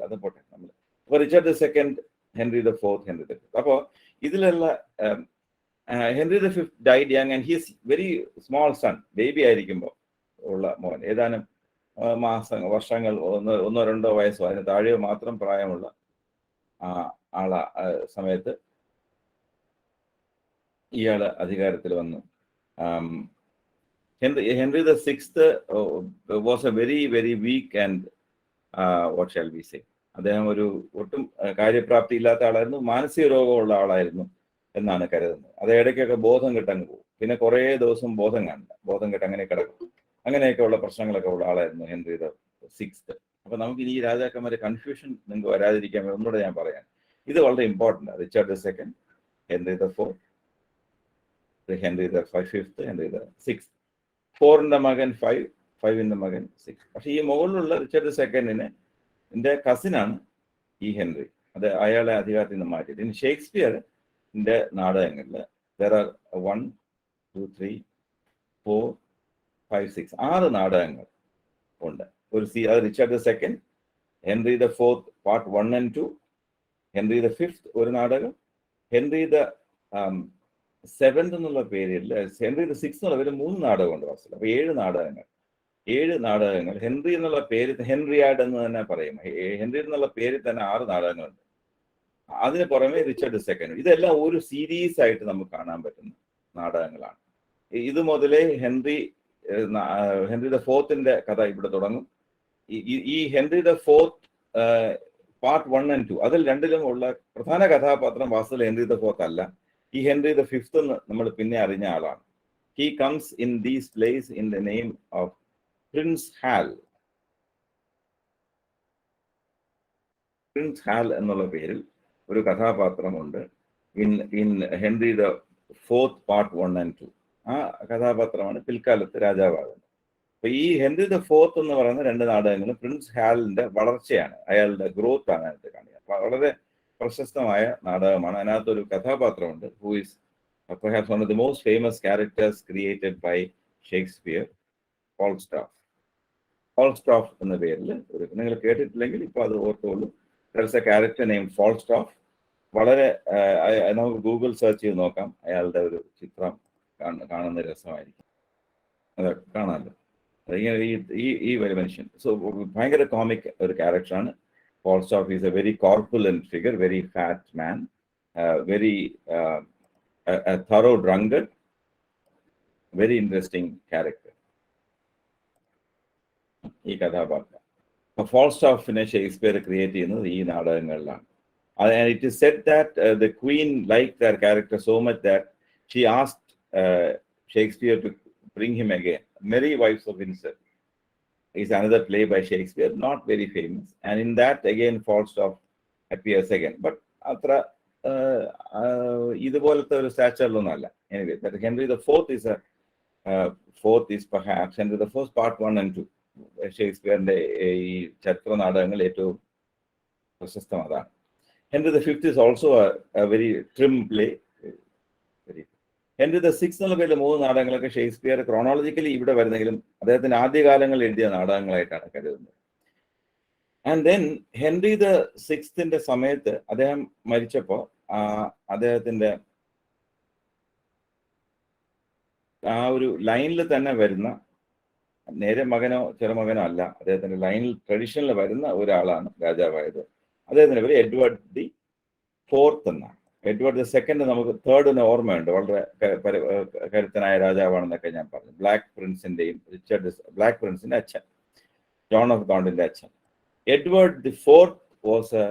അത് പോട്ടെ. നമ്മൾ അപ്പോൾ Richard II, Henry IV, Henry V. അപ്പോൾ ഇതിലുള്ള Henry V died young and he is very small son. Baby ആയിരിക്കുമ്പോൾ ഉള്ള മോൻ, ഏതാനും വർഷങ്ങൾ, 1-2 വയസ്സോ അതിന് താഴെയോ മാത്രം പ്രായമുള്ള സമയത്ത് ഇയാള് അധികാരത്തിൽ വന്നു. Henry VI was a very very weak and what shall we say, അദ്ദേഹം ഒരു ഒട്ടും കാര്യപ്രാപ്തി ഇല്ലാത്ത ആളായിരുന്നു. മാനസിക രോഗമുള്ള ആളായിരുന്നു എന്നാണ് കരുതുന്നത്. അത് ഇടയ്ക്കൊക്കെ ബോധം കെട്ടങ്ങ് പോകും. പിന്നെ കുറേ ദിവസം ബോധം കെട്ട് അങ്ങനെ കിടക്കും. അങ്ങനെയൊക്കെയുള്ള പ്രശ്നങ്ങളൊക്കെ ഉള്ള ആളായിരുന്നു ഹെൻറി VI. അപ്പൊ നമുക്ക് ഈ രാജാക്കന്മാരെ കൺഫ്യൂഷൻ നിങ്ങൾക്ക് വരാതിരിക്കാൻ ഒന്നുകൂടെ ഞാൻ പറയാം. ഇത് വളരെ important. Richard II, Henry IV, Henry V, Henry VI. 4ന്റെ മകൻ 5ന്റെ മകൻ 6. പക്ഷെ ഈ മുകളിലുള്ള റിച്ചാർഡ് II ന്റെ കസിനാണ് ഈ ഹെൻറി. അത് അയാളെ അധികാരത്തിൽ നിന്ന് മാറ്റിയിട്ട്. ഇനി ഷേക്സ്പിയറിന്റെ നാടകങ്ങളിൽ there are 1, 2, 3, 4, 5, 6 6 നാടകങ്ങൾ ഉണ്ട്. അത് Richard II, Henry IV Part 1 and 2, Henry V ഒരു നാടകം, ഹെൻറി VII എന്നുള്ള പേരിൽ ഹെൻറി VI എന്നുള്ള പേര് 3 നാടകമുണ്ട് വാസ്തവത്തിൽ. അപ്പൊ 7 നാടകങ്ങൾ. ഹെൻറി എന്നുള്ള പേര് ഹെൻറിയാഡ് എന്ന് തന്നെ പറയും. ഹെൻറി എന്നുള്ള പേരിൽ തന്നെ 6 നാടകങ്ങളുണ്ട്. അതിന് പുറമെ റിച്ചാർഡ് II. ഇതെല്ലാം ഒരു സീരീസ് ആയിട്ട് നമുക്ക് കാണാൻ പറ്റുന്ന നാടകങ്ങളാണ്. ഇത് മുതലേ ഹെൻറി IV കഥ ഇവിടെ തുടങ്ങും. ഈ ഹെൻറി IV Part 1 and 2 അതിൽ 2ലും ഉള്ള പ്രധാന കഥാപാത്രം വാസ്തവത്തിൽ ഹെൻറി IV അല്ല. ഈ ഹെൻറി V നമ്മൾ പിന്നെ അറിഞ്ഞ ആളാണ്. He comes in these plays in the name of prince Hal. Prince Hal എന്നുള്ള പേരിൽ ഒരു കഥാപാത്രമുണ്ട് in Henry IV Part 1 and 2. ആ കഥാപാത്രമാണ് പിൽക്കാലത്ത് രാജാവാകുന്നത്. അപ്പൊ ഈ ഹെൻറി IV എന്ന് പറയുന്ന 2 നാടകങ്ങളും പ്രിൻസ് ഹാലിന്റെ വളർച്ചയാണ്, അയാളുടെ ഗ്രോത്ത് ആണ് അതിനകത്ത് കാണിക്കുക. വളരെ പ്രശസ്തമായ നാടകമാണ്. അതിനകത്തൊരു കഥാപാത്രമുണ്ട് who is perhaps one of the most famous characters created by Shakespeare, Falstaff എന്ന പേരിൽ നിങ്ങൾ കേട്ടിട്ടില്ലെങ്കിൽ ഇപ്പൊ അത് ഓർത്തോളൂ. there is a character named Falstaff. വളരെ നമുക്ക് ഗൂഗിൾ സെർച്ച് ചെയ്ത് നോക്കാം. അയാളുടെ ഒരു ചിത്രം കാണുന്ന രസമായിരിക്കും. അതൊക്കെ കാണാമല്ലോ. ഇങ്ങനെ ഈ ഒരു മനുഷ്യൻ ഭയങ്കര കോമിക് ഒരു ക്യാരക്ടറാണ്. Falstaff is a very corpulent figure, very fat man, very a thorough drunkard. Very interesting character ഈ കഥാപാത്രം. ഫോൾസ്റ്റാഫിനെ ഷേക്സ്പിയർ ക്രിയേറ്റ് ചെയ്യുന്നത് ഈ നാടകങ്ങളിലാണ്. And it is said that the queen liked their character so much that she asked Shakespeare to bring him again. Merry Wives of Windsor is another play by Shakespeare, not very famous. And in that, again, Falstaff appears again. But ഇതുപോലത്തെ ഒരു സ്റ്റാച്ചറിലൊന്നുമല്ല. Anyway, that Henry the Fourth is fourth is perhaps Henry the First Part 1 and 2. ഷേക്സ്പിയറിന്റെ ഈ ചരിത്ര നാടകങ്ങൾ ഏറ്റവും പ്രശസ്തം അതാണ്. Henry the Fifth is also a very trim play. Henry the Sixth എന്നുള്ള പേരിൽ 3 നാടകങ്ങളൊക്കെ Shakespeare chronologically ഇവിടെ വരുന്നെങ്കിലും അദ്ദേഹത്തിന്റെ ആദ്യകാലങ്ങളിൽ എഴുതിയ നാടകങ്ങളായിട്ടാണ് കരുതുന്നത്. ആൻഡ് ദെൻ ഹെൻറി ദ സിക്സ്തിന്റെ സമയത്ത് അദ്ദേഹം മരിച്ചപ്പോൾ അദ്ദേഹത്തിന്റെ ആ ഒരു ലൈനിൽ തന്നെ വരുന്ന, നേരെ മകനോ ചെറുമകനോ അല്ല, അദ്ദേഹത്തിന്റെ ലൈനിൽ ട്രഡീഷനിൽ വരുന്ന ഒരാളാണ് രാജാവായത്. അദ്ദേഹത്തിന്റെ പേര് എഡ്വേർഡ് ദി ഫോർത്ത് എന്നാണ്. എഡ്വേർഡ് ദി സെക്കൻഡ് നമുക്ക് തേർഡിന് ഓർമ്മയുണ്ട്, വളരെ കരുത്തനായ രാജാവാണെന്നൊക്കെ ഞാൻ പറഞ്ഞു. ബ്ലാക്ക് പ്രിൻസിന്റെ അച്ഛൻ, ജോൺ ഓഫ് ഗോണ്ടിന്റെ അച്ഛൻ. എഡ്വേർഡ് ദി ഫോർത്ത് വാസ്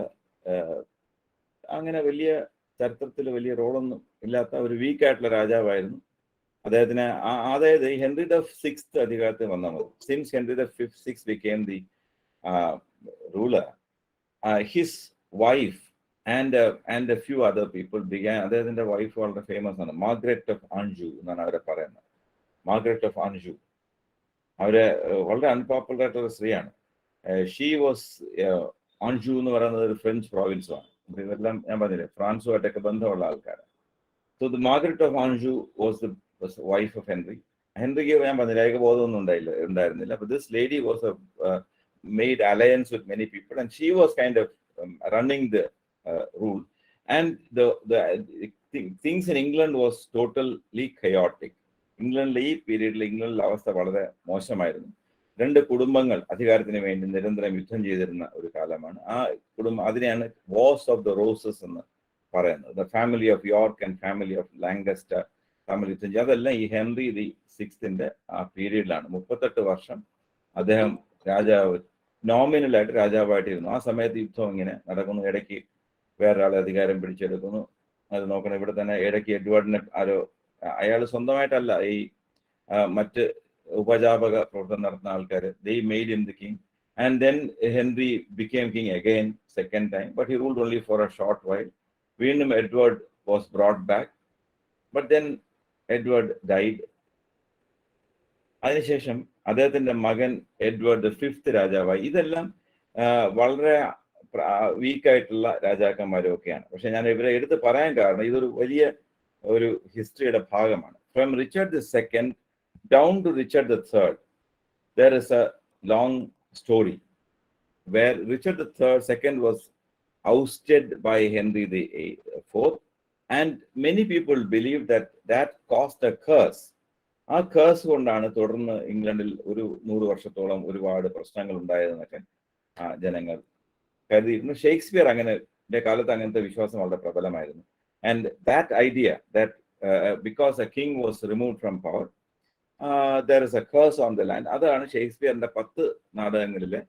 അങ്ങനെ വലിയ ചരിത്രത്തിൽ വലിയ റോളൊന്നും ഇല്ലാത്ത ഒരു വീക്കായിട്ടുള്ള രാജാവായിരുന്നു. അദ്ദേഹത്തിന് അതായത് ഹെൻറി ദ സിക്സ്ത് അധികാരത്തിൽ വന്നാൽ മതി. Since Henry the six became the ruler, his wife and a few other people began. അദ്ദേഹത്തിന്റെ വൈഫ് വളരെ ഫേമസ് ആണ്, മാർഗ്രറ്റ് ഓഫ് അൻജു എന്നാണ് അവരെ പറയുന്നത്. മാർഗ്രറ്റ് ഓഫ് അൻജു അവര് വളരെ അൺപോപ്പുലർ ആയിട്ടുള്ള സ്ത്രീയാണ്. ഷീ വാസ് അൻജു എന്ന് പറയുന്നത് ഒരു ഫ്രഞ്ച് പ്രോവിൻസുമാണ്. ഇതെല്ലാം ഞാൻ പറഞ്ഞില്ലേ ഫ്രാൻസുമായിട്ടൊക്കെ ബന്ധമുള്ള ആൾക്കാരാണ്. So the Margaret of Anjou was the wife of Henry. ഹെൻറിക്ക് ഞാൻ പറഞ്ഞില്ല ഏകബോധമൊന്നും ഉണ്ടായിരുന്നില്ല. But this lady was made alliance with many people, and she was kind of running the rule. And the things in England was totally chaotic. ഇംഗ്ലണ്ടിലെ ഈ പീരീഡിൽ ഇംഗ്ലണ്ടിലെ അവസ്ഥ വളരെ മോശമായിരുന്നു. 2 കുടുംബങ്ങൾ അധികാരത്തിന് വേണ്ടി നിരന്തരം യുദ്ധം ചെയ്തിരുന്ന ഒരു കാലമാണ്. ആ അതിനെയാണ് വാർസ് ഓഫ് ദ റോസസ് എന്ന് പറയുന്നത്. The family of York and family of ലാങ്കസ്റ്റർ തമ്മിൽ യുദ്ധം ചെയ്തു. അതെല്ലാം ഈ ഹെൻറി ദി സിക്സ്തിന്റെ ആ പീരീഡിലാണ്. 38 വർഷം അദ്ദേഹം രാജാവ് നോമിനലായിട്ട് രാജാവായിട്ടിരുന്നു. ആ സമയത്ത് യുദ്ധം ഇങ്ങനെ നടക്കുന്നു. ഇടയ്ക്ക് വേറൊരാളെ അധികാരം പിടിച്ചെടുക്കുന്നു. അത് നോക്കണം. ഇവിടെ തന്നെ ഇടയ്ക്ക് എഡ്വേർഡിനെ അയാൾ സ്വന്തമായിട്ടല്ല, ഈ മറ്റ് ഉപജാപക പ്രവർത്തനം നടത്തുന്ന ആൾക്കാർ, they made him the king. And then Henry became king again, second time, but he ruled only for a short while. വീണ്ടും Edward was brought back, but then Edward died. അതിനുശേഷം അദ്ദേഹത്തിന്റെ മകൻ എഡ്വേർഡ് ദ ഫിഫ്ത്ത് രാജാവായി. ഇതെല്ലാം വളരെ വീക്കായിട്ടുള്ള രാജാക്കന്മാരും ഒക്കെയാണ്. പക്ഷെ ഞാൻ ഇവരെ എടുത്ത് പറയാൻ കാരണം ഇതൊരു വലിയ ഒരു ഹിസ്റ്ററിയുടെ ഭാഗമാണ്. From Richard the second down to Richard III, there is a long story where Richard II was ousted by Henry IV, and many people believe that caused a curse. ആ കേഴ്സ് കൊണ്ടാണ് തുടർന്ന് ഇംഗ്ലണ്ടിൽ ഒരു 100 വർഷത്തോളം ഒരുപാട് പ്രശ്നങ്ങൾ ഉണ്ടായതെന്നൊക്കെ ജനങ്ങൾ കരുതിയിരുന്നു. ഷേക്സ്പിയർ കാലത്ത് അങ്ങനത്തെ വിശ്വാസം വളരെ പ്രബലമായിരുന്നു. And that idea that because a king was removed from power, there is a curse on the land. അതാണ് ഷേക്സ്പിയറിന്റെ 10 നാടകങ്ങളിലെ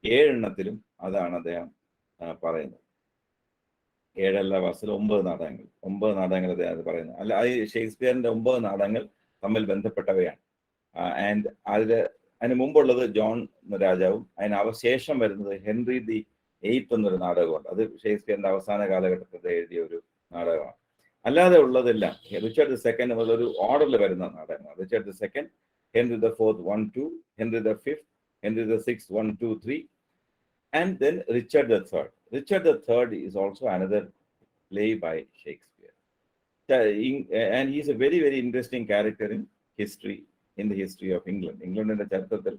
7 എണ്ണത്തിലും അതാണ് അദ്ദേഹം പറയുന്നത്. 7 വാസിൽ 9 നാടകങ്ങൾ അദ്ദേഹം അത് പറയുന്നത്. അല്ല, അത് ഷേക്സ്പിയറിന്റെ 9 നാടകങ്ങൾ തമ്മിൽ ബന്ധപ്പെട്ടവയാണ്. ആൻഡ് അതിന് മുമ്പുള്ളത് ജോൺ രാജാവും, അതിനവശേഷം വരുന്നത് ഹെൻറി ദി 8th എന്നൊരു നാടകമുണ്ട്. അത് ഷേക്സ്പിയറിന്റെ അവസാന കാലഘട്ടത്തിൽ എഴുതിയ ഒരു നാടകമാണ്. അല്ലാതെ ഉള്ളതെല്ലാം റിച്ചർഡ് II ഒരു ഓർഡറിൽ വരുന്ന നാടകമാണ്. Richard II, Henry the fourth 1, 2, Henry the fifth, Henry the sixth 1, 2, 3, and then Richard III. Richard III is also another play by Shakespeare, and he is a very very interesting character in the history of England. ഇംഗ്ലണ്ടിന്റെ ചരിത്രത്തിൽ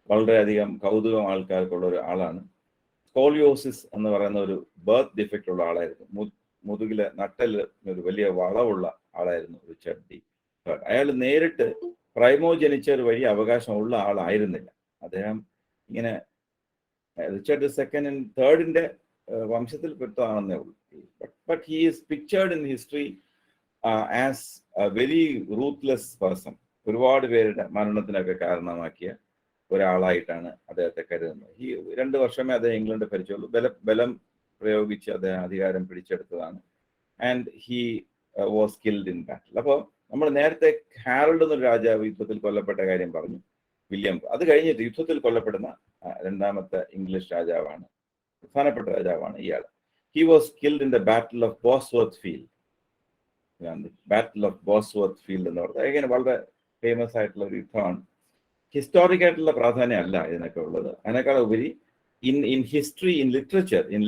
വളരെയധികം കൗതുകം ആൾക്കാർക്കുള്ള ഒരു ആളാണ്. Scoliosis എന്ന് പറയുന്ന ഒരു birth defect ഉള്ള ആളായിരുന്നു. മുതുകിലെ നട്ടല് ഒരു വലിയ വളവുള്ള ആളായിരുന്നു റിച്ചർഡ് III. അയാൾ നേരിട്ട് പ്രൈമോജനിച്ചർ വഴി അവകാശമുള്ള ആളായിരുന്നില്ല. അദ്ദേഹം ഇങ്ങനെ റിച്ചർഡ് II and III വംശത്തിൽ പെട്ടതാണെന്നേ ഉള്ളൂ. But he is pictured in history as A very ruthless person. ഒരുപാട് പേരുടെ മരണത്തിനൊക്കെ കാരണമാക്കിയ ഒരാളായിട്ടാണ് അദ്ദേഹത്തെ കരുതുന്നത്. ഈ 2 വർഷമേ അദ്ദേഹം ഇംഗ്ലണ്ട് ഭരിച്ചുള്ളൂ. ബലം പ്രയോഗിച്ച് അദ്ദേഹം അധികാരം പിടിച്ചെടുത്തതാണ്. And he was killed in battle. അപ്പോൾ നമ്മൾ നേരത്തെ ഹാരൾഡ് എന്നൊരു രാജാവ് യുദ്ധത്തിൽ കൊല്ലപ്പെട്ട കാര്യം പറഞ്ഞു, വില്യം. അത് കഴിഞ്ഞിട്ട് യുദ്ധത്തിൽ കൊല്ലപ്പെടുന്ന രണ്ടാമത്തെ ഇംഗ്ലീഷ് രാജാവാണ്, പ്രധാനപ്പെട്ട രാജാവാണ് ഇയാൾ. He was killed in the battle of Bosworth field. Battle of Bosworth field എന്ന് പറഞ്ഞാൽ അങ്ങനെ വളരെ ഫേമസ് ആയിട്ടുള്ള ഒരു യുദ്ധമാണ്. ഹിസ്റ്റോറിക് ആയിട്ടുള്ള പ്രാധാന്യം അല്ല ഇതിനൊക്കെ ഉള്ളത്. അതിനേക്കാൾ ഉപരി in history, in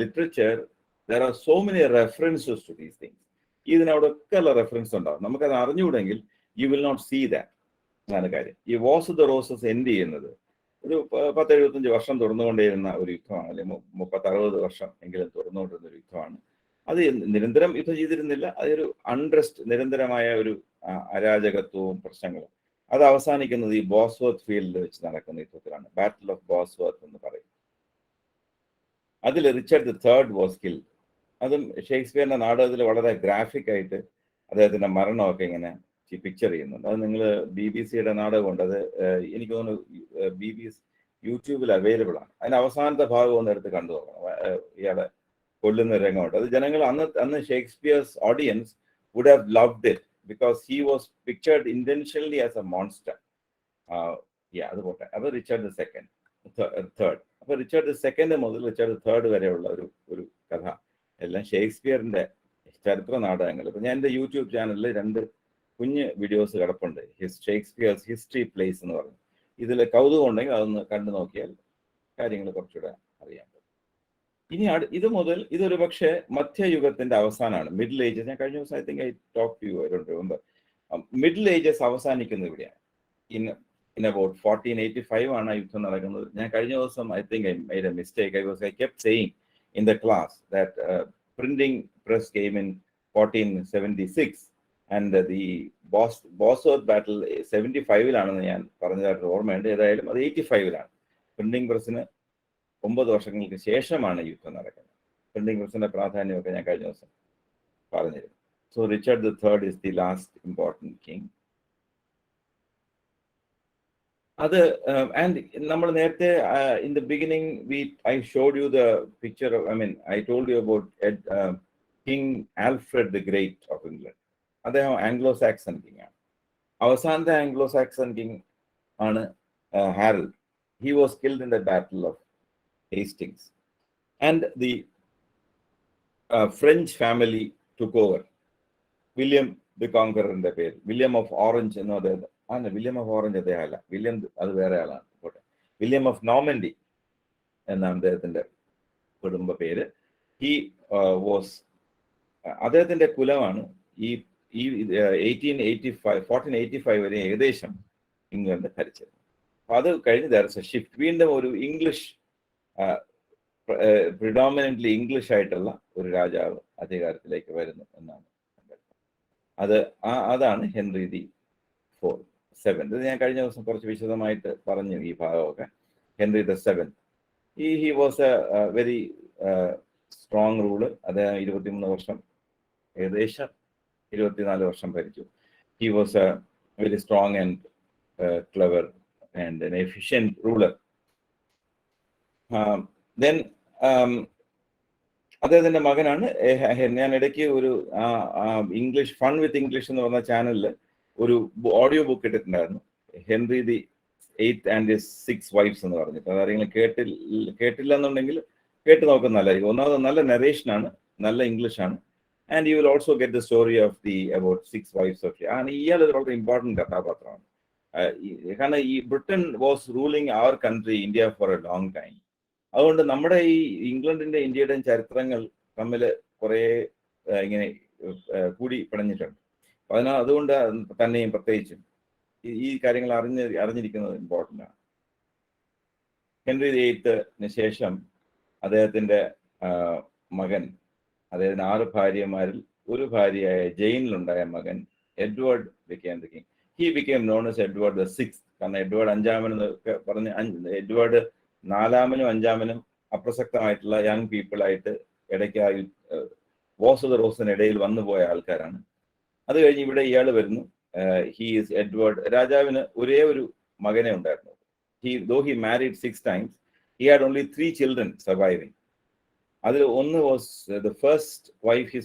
literature there are so many references to these things. ഇതിനവിടെയൊക്കെ ഉള്ള റെഫറൻസ് ഉണ്ടാവും. നമുക്കത് അറിഞ്ഞുകൂടെങ്കിൽ you will not see that. അതാണ് കാര്യം. ഈ wars of the roses end ചെയ്യുന്നത് ഒരു 10-75 വർഷം തുറന്നുകൊണ്ടേയിരുന്ന ഒരു യുദ്ധമാണ്, അല്ലെങ്കിൽ 30-60 വർഷം എങ്കിലും തുറന്നുകൊണ്ടിരുന്ന ഒരു യുദ്ധമാണ്. അത് നിരന്തരം യുദ്ധം ചെയ്തിരുന്നില്ല. അതൊരു അൺറെസ്റ്റ്, നിരന്തരമായ ഒരു അരാജകത്വവും പ്രശ്നങ്ങളും. അത് അവസാനിക്കുന്നത് ഈ ബോസ്വർത്ത് ഫീൽഡിൽ വെച്ച് നടക്കുന്ന യുദ്ധത്തിലാണ്. ബാറ്റിൽ ഓഫ് ബോസ്വർത്ത് എന്ന് പറയും. അതിൽ റിച്ചർഡ് III വാസ് കിൽഡ്. അതും ഷേക്സ്പിയറിന്റെ നാടകത്തിൽ വളരെ ഗ്രാഫിക് ആയിട്ട് അദ്ദേഹത്തിന്റെ മരണമൊക്കെ ഇങ്ങനെ പിക്ചർ ചെയ്യുന്നുണ്ട്. അത് നിങ്ങൾ BBC-യുടെ നാടകമുണ്ട്, അത് എനിക്ക് തോന്നുന്നു യൂട്യൂബിൽ അവൈലബിൾ ആണ്. അതിന്റെ അവസാനത്തെ ഭാഗം ഒന്ന് എടുത്ത് കണ്ടു നോക്കണം. ഇയാളെ കൊല്ലുന്ന രംഗമുണ്ട്. അത് ജനങ്ങൾ അന്ന് Shakespeare's audience would have loved it because he was pictured intentionally as a monster. അത് പോട്ടെ. അപ്പോൾ റിച്ചർഡ് III. അപ്പോൾ റിച്ചർഡ് II മുതൽ റിച്ചർഡ് III വരെയുള്ള ഒരു കഥ എല്ലാം ഷേക്സ്പിയറിന്റെ ചരിത്ര നാടകങ്ങൾ. ഇപ്പം ഞാൻ എൻ്റെ യൂട്യൂബ് ചാനലിൽ 2 കുഞ്ഞ് വീഡിയോസ് കിടപ്പുണ്ട്. ഷേക്സ്പിയർസ് ഹിസ്റ്ററി പ്ലേസ് എന്ന് പറഞ്ഞു. ഇതിൽ കൗതുകം ഉണ്ടെങ്കിൽ അതൊന്ന് കണ്ടു നോക്കിയാൽ കാര്യങ്ങൾ കുറച്ചുകൂടെ അറിയാൻ പറ്റും. ഇനി ഇതൊരു പക്ഷേ മധ്യയുഗത്തിന്റെ അവസാനമാണ്, മിഡിൽ ഏജസ്. ഞാൻ കഴിഞ്ഞ ദിവസം I think I talk to you, I don't remember. Middle ages അവസാനിക്കുന്നത് ഇവിടെയാണ്. in about 1485 ആണ് ആ യുദ്ധം നടക്കുന്നത്. ഞാൻ കഴിഞ്ഞ ദിവസം I think I made A mistake. I kept saying in the class that printing press came in 1476 and the Bosworth battle 75-ലാണെന്ന് ഞാൻ പറഞ്ഞതായിട്ട് ഓർമ്മയുണ്ട്. ഏതായാലും അത് 85-ലാണ്. പ്രിന്റിംഗ് പ്രസ്സിന് 9 വർഷങ്ങൾക്ക് ശേഷമാണ് യുദ്ധം നടക്കുന്നത്. പ്രിന്റിംഗ് പ്രസ്സിന്റെ പ്രാധാന്യമൊക്കെ ഞാൻ കഴിഞ്ഞ ദിവസം പറഞ്ഞിരുന്നു. So Richard III is the last important king. അത് ആൻഡ് നമ്മൾ നേരത്തെ in the beginning I showed you the picture. I told you about King Alfred the great of England. അദ്ദേഹം ആംഗ്ലോ സാക്സൺ കിങ് ആണ്. അവസാനത്തെ ആംഗ്ലോ സാക്സൺ കിങ് ആണ് Harold. He was killed in the battle of Hastings and the French family took over. William the കോൺകററിന്റെ പേര്, William of Orange എന്ന് അദ്ദേഹം. William of orange അദ്ദേഹമല്ല, William അത് വേറെ ആളാണ്. വില്യം ഓഫ് നോർമൻഡി എന്നാണ് അദ്ദേഹത്തിന്റെ കുടുംബ പേര്. ഹി വാസ്, അദ്ദേഹത്തിന്റെ കുലമാണ് ഈ 1485 വരെ ഏകദേശം ഇംഗ്ലണ്ട് ഭരിച്ചത്. അപ്പൊ അത് കഴിഞ്ഞ് ദർ ഇസ് എ ഷിഫ്റ്റ്. വീണ്ടും ഒരു ഇംഗ്ലീഷ്, പ്രിഡോമിനന്റ്ലി ഇംഗ്ലീഷ് ആയിട്ടുള്ള ഒരു രാജാവ് അധികാരത്തിലേക്ക് വരുന്നു എന്നാണ്. അതാണ് ഹെൻറി VII. ഇത് ഞാൻ കഴിഞ്ഞ ദിവസം കുറച്ച് വിശദമായിട്ട് പറഞ്ഞു ഈ ഭാഗമൊക്കെ. Henry VII, he was a very strong ruler. അദ്ദേഹം 23 വർഷം, ഏകദേശം 24 വർഷം ഭരിച്ചു. He was a very strong and clever and N efficient ruler. Then അദ്ദേഹത്തിന്റെ മകനാണ്, ഞാൻ ഇടയ്ക്ക് ഒരു ഇംഗ്ലീഷ് ഫൺ വിത്ത് ഇംഗ്ലീഷ് എന്ന് പറഞ്ഞ ചാനലിൽ ഒരു ഓഡിയോ ബുക്ക് ഇട്ടിട്ടുണ്ടായിരുന്നു, Henry VIII and his 6 wives എന്ന് പറഞ്ഞിട്ട്. അതാരെങ്കിലും കേട്ടില്ല എന്നുണ്ടെങ്കിൽ കേട്ട് നോക്കുന്നതല്ലായിരിക്കും. ഒന്നാമത് നല്ല നറേഷനാണ്, നല്ല ഇംഗ്ലീഷാണ്. And you will also get the story of the about 6 wives of. ഇയാൾ ഒരു വളരെ ഇമ്പോർട്ടൻറ്റ് കഥാപാത്രമാണ്. കാരണം ഈ Britain was ruling our country India for a long time. അതുകൊണ്ട് നമ്മുടെ ഈ ഇംഗ്ലണ്ടിന്റെ ഇന്ത്യയുടെയും ചരിത്രങ്ങൾ തമ്മിൽ കുറേ ഇങ്ങനെ കൂടി പിണഞ്ഞിട്ടുണ്ട്. അതുകൊണ്ട് തന്നെയും പ്രത്യേകിച്ചും ഈ കാര്യങ്ങൾ അറിഞ്ഞിരിക്കുന്നത് ഇമ്പോർട്ടൻ്റ് ആണ്. ഹെൻറി VIII ശേഷം അദ്ദേഹത്തിന്റെ മകൻ, അദ്ദേഹത്തിന് 6 ഭാര്യമാരിൽ ഒരു ഭാര്യയായ ജെയിനിലുണ്ടായ മകൻ Edward became the king. He became known as Edward VI. കാരണം എഡ്വേർഡ് 5-ാമൻ എന്നൊക്കെ പറഞ്ഞ്, എഡ്വേർഡ് 4-ാമനും 5-ാമനും അപ്രസക്തമായിട്ടുള്ള യങ് പീപ്പിളായിട്ട് ഇടയ്ക്ക് വാസ് ഓഫ് ദ റോസിന് ഇടയിൽ വന്നുപോയ ആൾക്കാരാണ്. അത് കഴിഞ്ഞ് ഇവിടെ ഇയാൾ വരുന്നു. he is Edward. രാജാവിന് ഒരേ ഒരു മകനെ ഉണ്ടായിരുന്നു. Though he married 6 times, he had only 3 children surviving. അതിൽ ഒന്ന് was his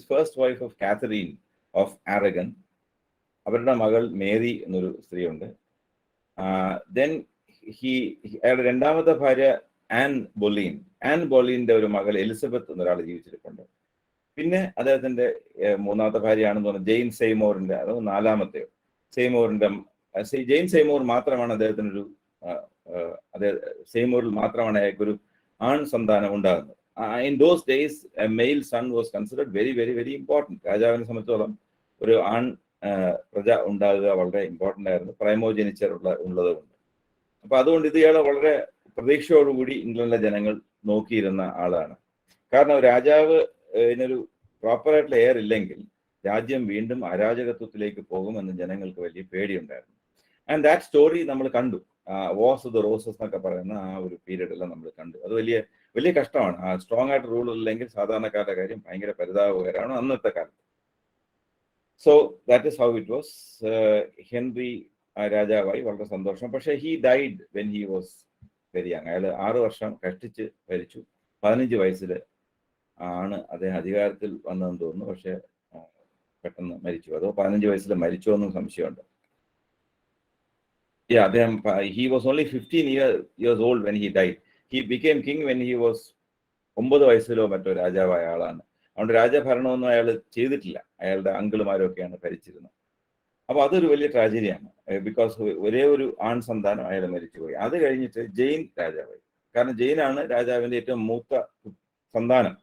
first wife of Catherine of Aragon. അവരുടെ മകൾ മേരി എന്നൊരു സ്ത്രീയുണ്ട്. Then അയാളുടെ രണ്ടാമത്തെ ഭാര്യ ആൻ ബൊലീൻ്റെ ഒരു മകൾ എലിസബത്ത് എന്നൊരാൾ ജീവിച്ചിരിപ്പുണ്ട്. പിന്നെ അദ്ദേഹത്തിന്റെ മൂന്നാമത്തെ ഭാര്യയാണെന്ന് പറഞ്ഞാൽ ജെയിൻ സെയ്മോറിന്റെ, അതോ നാലാമത്തെയോ ജെയിൻ സെയ്മോർ മാത്രമാണ് അദ്ദേഹത്തിനൊരു സെയ്മോറിൽ മാത്രമാണ് അയാൾക്കൊരു ആൺ സന്താനം ഉണ്ടാകുന്നത്. In those days, a male son was considered very, very, very important. രാജാവിനെ സംബന്ധിച്ചോളം ഒരു ആൺ പ്രജ ഉണ്ടാകുക വളരെ ഇമ്പോർട്ടൻ്റ് ആയിരുന്നു, പ്രൈമോജനിച്ചർ ഉള്ളതുകൊണ്ട്. അപ്പൊ അതുകൊണ്ട് ഇത് ഇയാളെ വളരെ പ്രതീക്ഷയോടുകൂടി ഇംഗ്ലണ്ടിലെ ജനങ്ങൾ നോക്കിയിരുന്ന ആളാണ്. കാരണം രാജാവ് ഇതിനൊരു പ്രോപ്പറായിട്ടുള്ള എയർ ഇല്ലെങ്കിൽ രാജ്യം വീണ്ടും അരാജകത്വത്തിലേക്ക് പോകുമെന്ന് ജനങ്ങൾക്ക് വലിയ പേടിയുണ്ടായിരുന്നു. ആൻഡ് ദാറ്റ് സ്റ്റോറി നമ്മൾ കണ്ടു. വാർസ് ഓഫ് ദ റോസസ് എന്നൊക്കെ പറയുന്ന ആ ഒരു പീരീഡ് എല്ലാം നമ്മൾ കണ്ടു. അത് വലിയ കഷ്ടമാണ്. ആ സ്ട്രോങ് ആയിട്ട് റൂൾ ഇല്ലെങ്കിൽ സാധാരണക്കാരുടെ കാര്യം ഭയങ്കര പരിതാപകരമാണ് അന്നത്തെ കാലത്ത്. So that is how it was. Henry രാജാവായി, വളരെ സന്തോഷം. പക്ഷേ he died when he was very young. അയാൾ 6 വർഷം കഷ്ടിച്ച് മരിച്ചു. 15 വയസ്സിൽ ആണ് അദ്ദേഹം അധികാരത്തിൽ വന്നതെന്ന് തോന്നുന്നു. പക്ഷെ പെട്ടെന്ന് മരിച്ചു. അതോ 15 വയസ്സിൽ മരിച്ചോ എന്നും സംശയമുണ്ട്. അദ്ദേഹം he was only 15 years old when he died. He became king when he was 9 വയസ്സിലോ മറ്റോ രാജാവായ ആളാണ്. അതുകൊണ്ട് രാജഭരണമൊന്നും അയാൾ ചെയ്തിട്ടില്ല. അയാളുടെ അങ്കിളുമാരൊക്കെയാണ് ഭരിച്ചിരുന്നത്. അപ്പൊ അതൊരു വലിയ ട്രാജഡിയാണ്. ബിക്കോസ് ഒരേ ഒരു ആൺ സന്താനം അയാൾ മരിച്ചുപോയി. അത് കഴിഞ്ഞിട്ട് ജെയിൻ രാജാവായി. കാരണം ജെയിനാണ് രാജാവിന്റെ ഏറ്റവും മൂത്ത സന്താനം.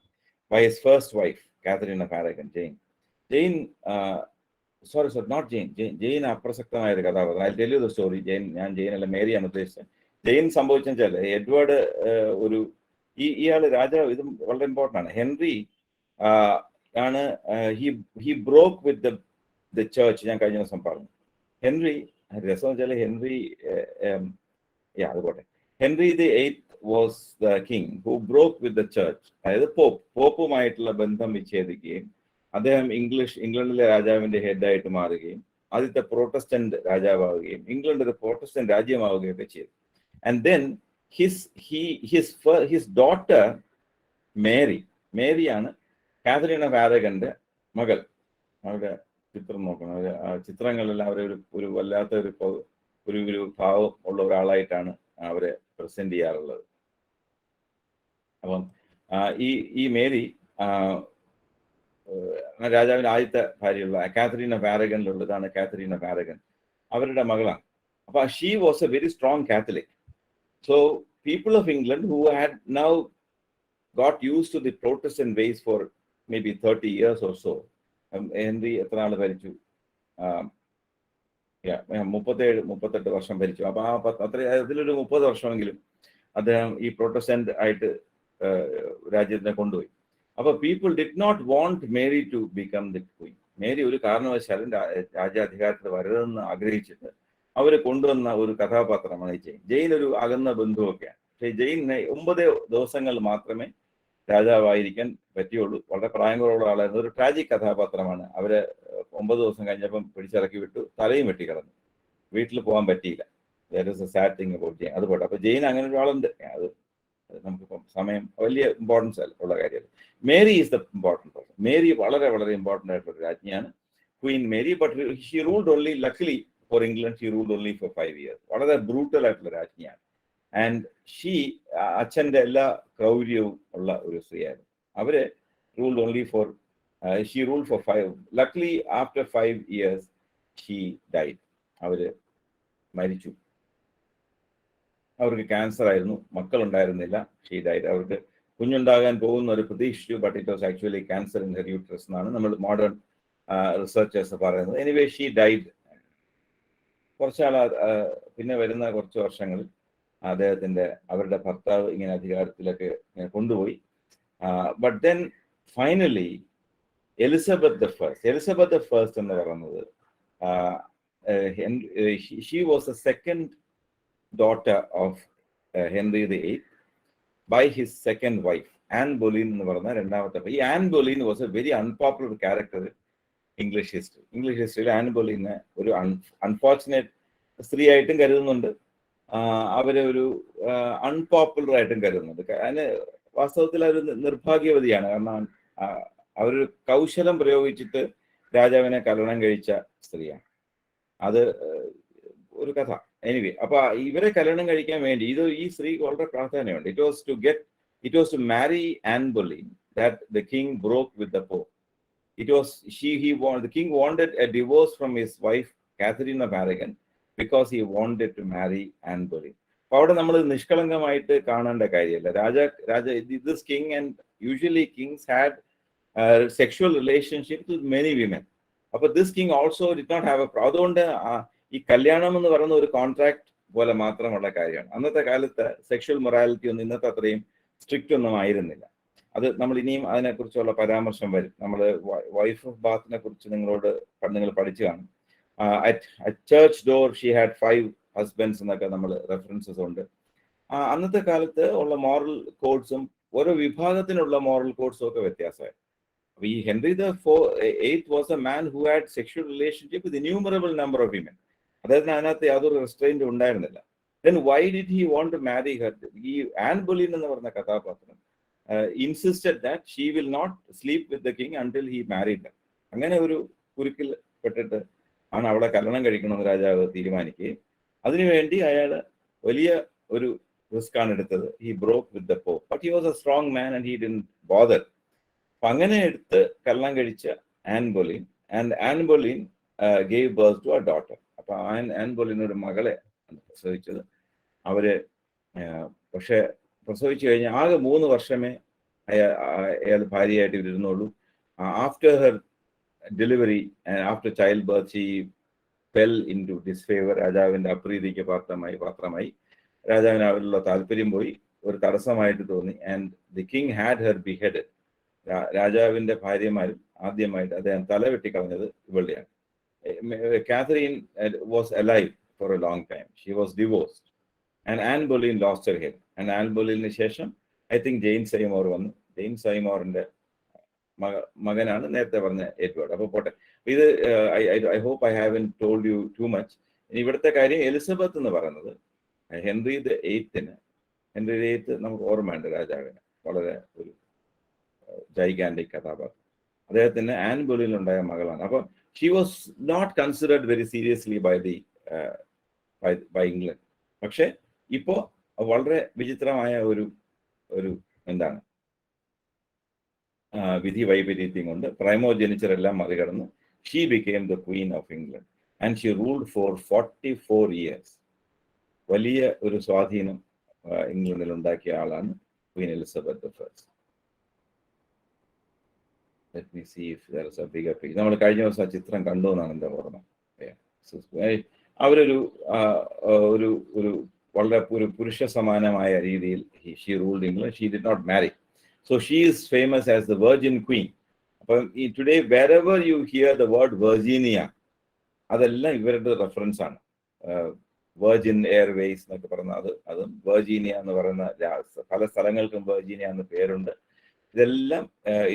by his first wife, Catherine of Aragon. Jain അപ്രസക്തമായ ഒരു കഥാപാത്രം. I tell you the story. ഞാൻ ജെയിൻ അല്ല, മേരിയാണ് ഉദ്ദേശിച്ചത്. ജെയിൻ സംഭവിച്ചാൽ എഡ്വേർഡ് ഇയാള് രാജാവ്, ഇത് വളരെ ഇമ്പോർട്ടൻ്റ് ആണ്. ഹെൻറി ആണ് he broke with the church. ഞാൻ കഴിഞ്ഞ ദിവസം പറഞ്ഞു. ഹെൻറി രസം വെച്ചാൽ അതുപോട്ടെ, Henry the 8th was the king who broke with the church. അതായത് പോപ്പുമായിട്ടുള്ള ബന്ധം വിച്ഛേദിക്കുകയും അദ്ദേഹം ഇംഗ്ലണ്ടിലെ രാജാവിന്റെ ഹെഡായിട്ട് മാറുകയും ആദ്യത്തെ പ്രോട്ടസ്റ്റന്റ് രാജാവാവുകയും ഇംഗ്ലണ്ട് ഒരു പ്രോട്ടസ്റ്റന്റ് രാജ്യമാവുകയും ഒക്കെ ചെയ്തു. ആൻഡ് ദെൻ ഹിസ് ഡോട്ടർ മേരിയാണ് കാതറീൻ ഓഫ് ആരഗന്റെ മകൾ. അവരുടെ ചിത്രം നോക്കണം. ചിത്രങ്ങളെല്ലാം അവരെ ഒരു വല്ലാത്ത ഒരു ഭാവം ഉള്ള ഒരാളായിട്ടാണ് അവരെ പ്രസന്റ് ചെയ്യാറുള്ളത്. അപ്പം ഈ മേരി രാജാവിന്റെ ആദ്യത്തെ ഭാര്യയുള്ള കാതറീൻ ഓഫ് ആരഗനിലുള്ളതാണ് കാതറീൻ ഓഫ് ആരഗൻ. അവരുടെ മകളാണ്. അപ്പൊ she was a very strong Catholic. So people of England who had now got use to the Protestant ways for maybe 30 years or so. Henry എത്ര നാൾ ഭരിച്ചു? 37-38 വർഷം ഭരിച്ചു. അപ്പൊ അതിലൊരു 30 വർഷമെങ്കിലും അദ്ദേഹം ഈ പ്രൊട്ടസ്റ്റന്റ് ആയിട്ട് രാജ്യത്തിനെ കൊണ്ടുപോയി. അപ്പൊ people did not want Mary to become the queen. Mary ഒരു കാരണവശാലും രാജ്യാധികാരത്തിൽ വരരുതെന്ന് ആഗ്രഹിച്ചിട്ട് അവര് കൊണ്ടുവന്ന ഒരു കഥാപാത്രമാണ് ജെയിൻ ഒരു അകന്ന ബന്ധുവൊക്കെയാണ്. പക്ഷേ ജെയിന് 9 ദിവസങ്ങൾ മാത്രമേ രാജാവായിരിക്കാൻ പറ്റിയുള്ളൂ. വളരെ പ്രായം കുറവുള്ള ആളായിരുന്നു. ഒരു ട്രാജിക് കഥാപാത്രമാണ്. അവരെ 9 ദിവസം കഴിഞ്ഞപ്പം പിടിച്ചിറക്കി വിട്ടു, തലയും വെട്ടിക്കിടന്നു. വീട്ടിൽ പോകാൻ പറ്റിയില്ല. That is a sad thing about Jane. അതുപോലെ അപ്പൊ ജെയിൻ അങ്ങനെ ഒരാളുണ്ട്. അത് നമുക്കിപ്പം സമയം വലിയ ഇമ്പോർട്ടൻസ് ഉള്ള കാര്യമല്ല. Mary is the important person. Mary വളരെ വളരെ ഇമ്പോർട്ടൻ്റ് ആയിട്ടുള്ള രാജ്ഞിയാണ്, queen Mary. But she ruled only, luckily for England, she ruled only for 5 years. വളരെ ബ്രൂട്ടൽ ആയിട്ടുള്ള രാജ്ഞിയാണ്. ആൻഡ് അച്ഛൻ്റെ എല്ലാ ക്രൗര്യവും ഉള്ള ഒരു സ്ത്രീയായിരുന്നു. അവര് ruled only for she ruled for 5. Luckily after 5 years she died. അവര് മരിച്ചു. അവർക്ക് ക്യാൻസർ ആയിരുന്നു, മക്കളുണ്ടായിരുന്നില്ല. She died. അവർക്ക് കുഞ്ഞുണ്ടാകാൻ പോകുന്ന ഒരു പ്രതീക്ഷിച്ചു. But it was actually cancer in her uterus എന്നാണ് നമ്മൾ മോഡേൺ റിസർച്ചേഴ്സ് പറയുന്നത്. Anyway she died. പിന്നെ വരുന്ന കുറച്ച് വർഷങ്ങളിൽ അവരുടെ ഭർത്താവ് ഇങ്ങനെ അധികാരത്തിലൊക്കെ കൊണ്ടുപോയി. But then finally Elizabeth the first എന്ന് പറയുന്നത് she was A second daughter of Henry VIII by his second wife, Anne Boleyn എന്ന് പറഞ്ഞ രണ്ടാമത്തെ. ഈ Anne Boleyn was a very unpopular character English ഹിസ്റ്ററിയിൽ ആൻ ബോളീനെ ഒരു അൺഫോർച്ചുനേറ്റ് സ്ത്രീ ആയിട്ടും കരുതുന്നുണ്ട്, അവരെ ഒരു അൺപോപ്പുലർ ആയിട്ടും കരുതുന്നുണ്ട്. അതിന് വാസ്തവത്തിൽ അവർ നിർഭാഗ്യവതിയാണ്. കാരണം അവരൊരു കൗശലം പ്രയോഗിച്ചിട്ട് രാജാവിനെ കല്യാണം കഴിച്ച സ്ത്രീയാണ്. അത് ഒരു കഥ. എനിവേ, അപ്പൊ ഇവരെ കല്യാണം കഴിക്കാൻ വേണ്ടി ഈ സ്ത്രീക്ക് വളരെ പ്രാധാന്യമുണ്ട്. It was to marry Anne Boleyn that the king broke with the Pope. The king wanted a divorce from his wife Catherine of Aragon because he wanted to marry Anne Boleyn. അപ്പൊ അവിടെ നമ്മൾ നിഷ്കളങ്കമായിട്ട് കാണേണ്ട കാര്യമല്ല. This king, and usually kings had sexual relationships with many women. അപ്പൊ this king also did not have a problem. അതുകൊണ്ട് ഈ കല്യാണം എന്ന് പറയുന്ന ഒരു കോൺട്രാക്ട് പോലെ മാത്രമുള്ള കാര്യമാണ്. അന്നത്തെ കാലത്ത് സെക്ഷൽ മൊറാലിറ്റി ഒന്നും ഇന്നത്തെ അത്രയും സ്ട്രിക്റ്റ് ഒന്നും ആയിരുന്നില്ല. അത് നമ്മൾ ഇനിയും അതിനെക്കുറിച്ചുള്ള പരാമർശം വരും. നമ്മൾ വൈഫ് ഓഫ് ബാത്തിനെ കുറിച്ച് നിങ്ങൾ പഠിച്ചു കാണും. At church door she had 5 husbands എന്നൊക്കെ നമ്മൾ റെഫറൻസസ് ഉണ്ട്. അന്നത്തെ കാലത്ത് ഉള്ള മോറൽ കോഡ്സും ഓരോ വിഭാഗത്തിനുള്ള മോറൽ കോഡ്സും ഒക്കെ വ്യത്യാസമായിരുന്നു. ഈ Henry VIII was a man who had sexual relationship with innumerable number of women. അദ്ദേഹത്തിന് അതിനകത്ത് യാതൊരു റെസ്ട്രെയിന്റ് ഉണ്ടായിരുന്നില്ല. Then why did he want to marry her? ഈ ആൻ ബോളീൻ എന്ന് പറഞ്ഞ കഥാപാത്രം insisted that she will not sleep with the king until he married her. അങ്ങനെ ഒരു കുരുക്കിൽ പെട്ടിട്ട് ആണ് അവളെ കല്യാണം കഴിക്കണമെന്ന് രാജാവ് തീരുമാനിക്കുകയും അതിനുവേണ്ടി അയാൾ വലിയ ഒരു റിസ്ക് ആണ് എടുത്തത്. He broke with the Pope, but he was a strong man and he didn't bother. അപ്പൊ അങ്ങനെ എടുത്ത് കല്യാണം കഴിച്ച Anne Boleyn, and Anne Boleyn gave birth to a daughter. അപ്പൊ ആൻ ബോളീൻ ഒരു മകളെ പ്രസവിച്ചത്. അവര് പക്ഷെ പ്രസവിച്ചു കഴിഞ്ഞാൽ ആകെ 3 വർഷമേ അയാൾ ഭാര്യയായിട്ട് ഇരുന്നുള്ളൂ. After her delivery and after child birth she fell into disfavour. രാജാവിന്റെ അപ്രീതിക്ക് പാത്രമായി. രാജാവിന് അവരിലുള്ള താല്പര്യം പോയി, ഒരു തടസ്സമായിട്ട് തോന്നി. And the king had her beheaded. രാജാവിന്റെ ഭാര്യമാരും ആദ്യമായിട്ട് അദ്ദേഹം തലവെട്ടിക്കളഞ്ഞത് ഇവളുടെയാണ്. Catherine was alive for a long time. She was divorced and Anne Boleyn lost her head. And Anne ബോളീനു ശേഷം ഐ തിങ്ക് ജെയിംസ് സൈമോർ വന്നു. ജെയിംസ് സൈമോറിന്റെ മകനാണ് നേരത്തെ പറഞ്ഞ എഡ്വേർഡ്. അപ്പോൾ പോട്ടെ, ഇത് I hope I haven't told you too much. ഇനി ഇവിടുത്തെ കാര്യം എലിസബത്ത് എന്ന് പറയുന്നത് ഹെൻറി VIII നമുക്ക് ഓർമ്മയുണ്ട്. രാജാവിന് വളരെ ഒരു ജൈഗാൻറ്റിക് കഥാപാത്രം. അദ്ദേഹത്തിന് ആൻ ബോളീനിലുണ്ടായ മകളാണ്. അപ്പോൾ she was not considered very seriously by England. പക്ഷെ ഇപ്പോ വളരെ വിചിത്രമായ ഒരു എന്താണ് വിധി വൈപരീത്യം കൊണ്ട് പ്രൈമോജെനിച്ചർ എല്ലാം മറികടന്ന് she became the queen of England and she ruled for 44 years. വലിയ ഒരു സ്വാധീനം ഇംഗ്ലണ്ടിൽ ഉണ്ടാക്കിയ ആളാണ് queen Elizabeth I. Let me see if there is a bigger picture. നമ്മൾ കഴിഞ്ഞ ദിവസം ആ ചിത്രം കണ്ടു എന്നാണ് എൻ്റെ ഓർമ്മ. അവരൊരു ഒരു വളരെ ഒരു പുരുഷ സമാനമായ രീതിയിൽ she ruled England. She did not marry. So she is famous as the virgin queen. അപ്പം ഈ today wherever you hear the word Virginia, അതെല്ലാം ഇവരുടെ റെഫറൻസ് ആണ്. വെർജിൻ എയർവേസ് എന്നൊക്കെ പറയുന്ന അതും വെർജീനിയ എന്ന് പറയുന്ന പല സ്ഥലങ്ങൾക്കും വെർജീനിയ എന്ന പേരുണ്ട്. ഇതെല്ലാം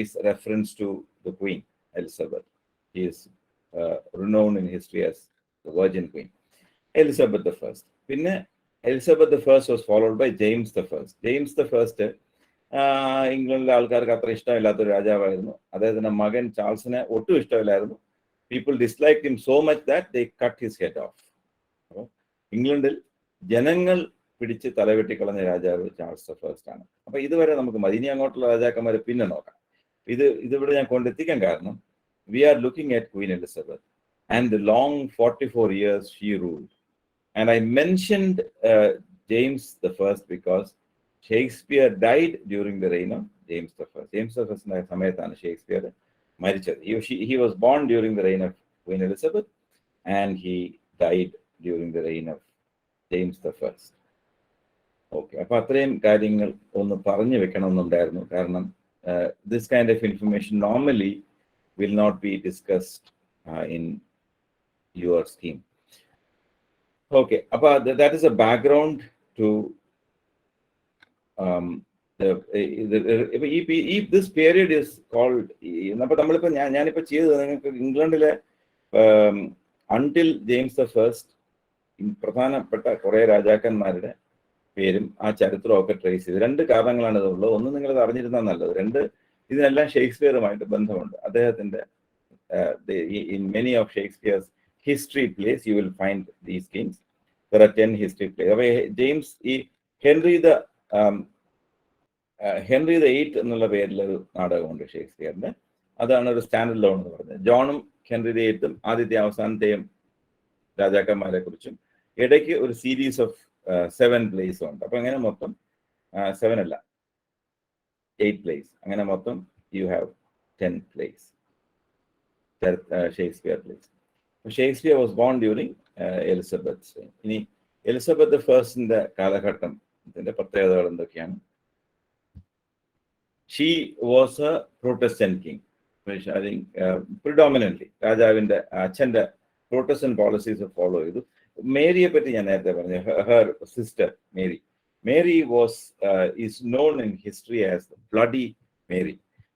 is reference to the queen Elizabeth. He is renowned in history as the virgin queen Elizabeth I. പിന്നെ Elizabeth I was followed by James I. James I ഇംഗ്ലണ്ടിലെ ആൾക്കാർക്ക് അത്ര ഇഷ്ടമില്ലാത്തൊരു രാജാവായിരുന്നു. അദ്ദേഹത്തിന്റെ മകൻ ചാൾസിനെ ഒട്ടും ഇഷ്ടമില്ലായിരുന്നു. People dislike him so much that they cut his head off. അപ്പോൾ ഇംഗ്ലണ്ടിൽ ജനങ്ങൾ പിടിച്ച് തലവെട്ടിക്കളഞ്ഞ രാജാവ് ചാൾസ് I ആണ്. അപ്പൊ ഇതുവരെ നമുക്ക് മതി. ഇനി അങ്ങോട്ടുള്ള രാജാക്കന്മാരെ പിന്നെ നോക്കാം. ഇതിവിടെ ഞാൻ കൊണ്ടെത്തിക്കാൻ കാരണം we are looking at queen Elizabeth and the long 44 years she ruled. And I mentioned James I because Shakespeare died during the reign of James I. James I സമയത്താണ് ഷേക്സ്പിയർ മരിച്ചത്. He was born during the reign of Queen Elizabeth and he died during the reign of James I. Okay, അപ്പൊ അത്രയും കാര്യങ്ങൾ ഒന്ന് പറഞ്ഞു വെക്കണമെന്നുണ്ടായിരുന്നു. കാരണം this kind of information normally will not be discussed in your scheme. Okay, that is a background to this period is called, അപ്പോൾ നമ്മളിപ്പോൾ ഞാനിപ്പോൾ ചെയ്തത് നിങ്ങൾക്ക് ഇംഗ്ലണ്ടിലെ അൺടിൽ ജെയിംസ് ദ ഫസ്റ്റ് പ്രധാനപ്പെട്ട കുറേ രാജാക്കന്മാരുടെ പേരും ആ ചരിത്രമൊക്കെ ട്രേസ് ചെയ്ത്. രണ്ട് കാരണങ്ങളാണ് ഇതുള്ളത്. ഒന്ന്, നിങ്ങളത് അറിഞ്ഞിരുന്നാൽ നല്ലത്. രണ്ട്, ഇതിനെല്ലാം ഷേക്സ്പിയറുമായിട്ട് ബന്ധമുണ്ട്. അദ്ദേഹത്തിന്റെ in many of Shakespeare's history plays you will find these kings. There are 10 history plays. അപ്പോൾ ജെയിംസ് ഈ ഹെൻറി ദ എയ്ത്ത് എന്നുള്ള പേരിലൊരു നാടകമുണ്ട് ഷേക്സ്പിയറിന്റെ. അതാണ് ഒരു സ്റ്റാൻഡേർഡ് ലോൺ എന്ന് പറഞ്ഞത്. ജോണും ഹെൻറി ദ എയ്ത്തും ആദ്യത്തെ അവസാനത്തെയും രാജാക്കന്മാരെ കുറിച്ചും ഇടയ്ക്ക് ഒരു സീരീസ് ഓഫ് 7 പ്ലേസും ഉണ്ട്. അപ്പൊ അങ്ങനെ മൊത്തം 7 അല്ല, 8 പ്ലേസ്. അങ്ങനെ മൊത്തം you have 10 place, Shakespeare place. Shakespeare was born during Elizabeth. ഇനി എലിസബത്ത് ഫസ്റ്റിന്റെ കാലഘട്ടം ഇതിന്റെ പ്രത്യേകതകൾ എന്തൊക്കെയാണ്? She was A Protestant king. I think predominantly രാജാവിന്റെ അച്ഛന്റെ പ്രൊട്ടസ്റ്റന്റ് പോളിസീസ് ഫോളോ ചെയ്തു. മേരിയെ പറ്റി ഞാൻ നേരത്തെ പറഞ്ഞു, her sister Mary is known in history as bloody Mary.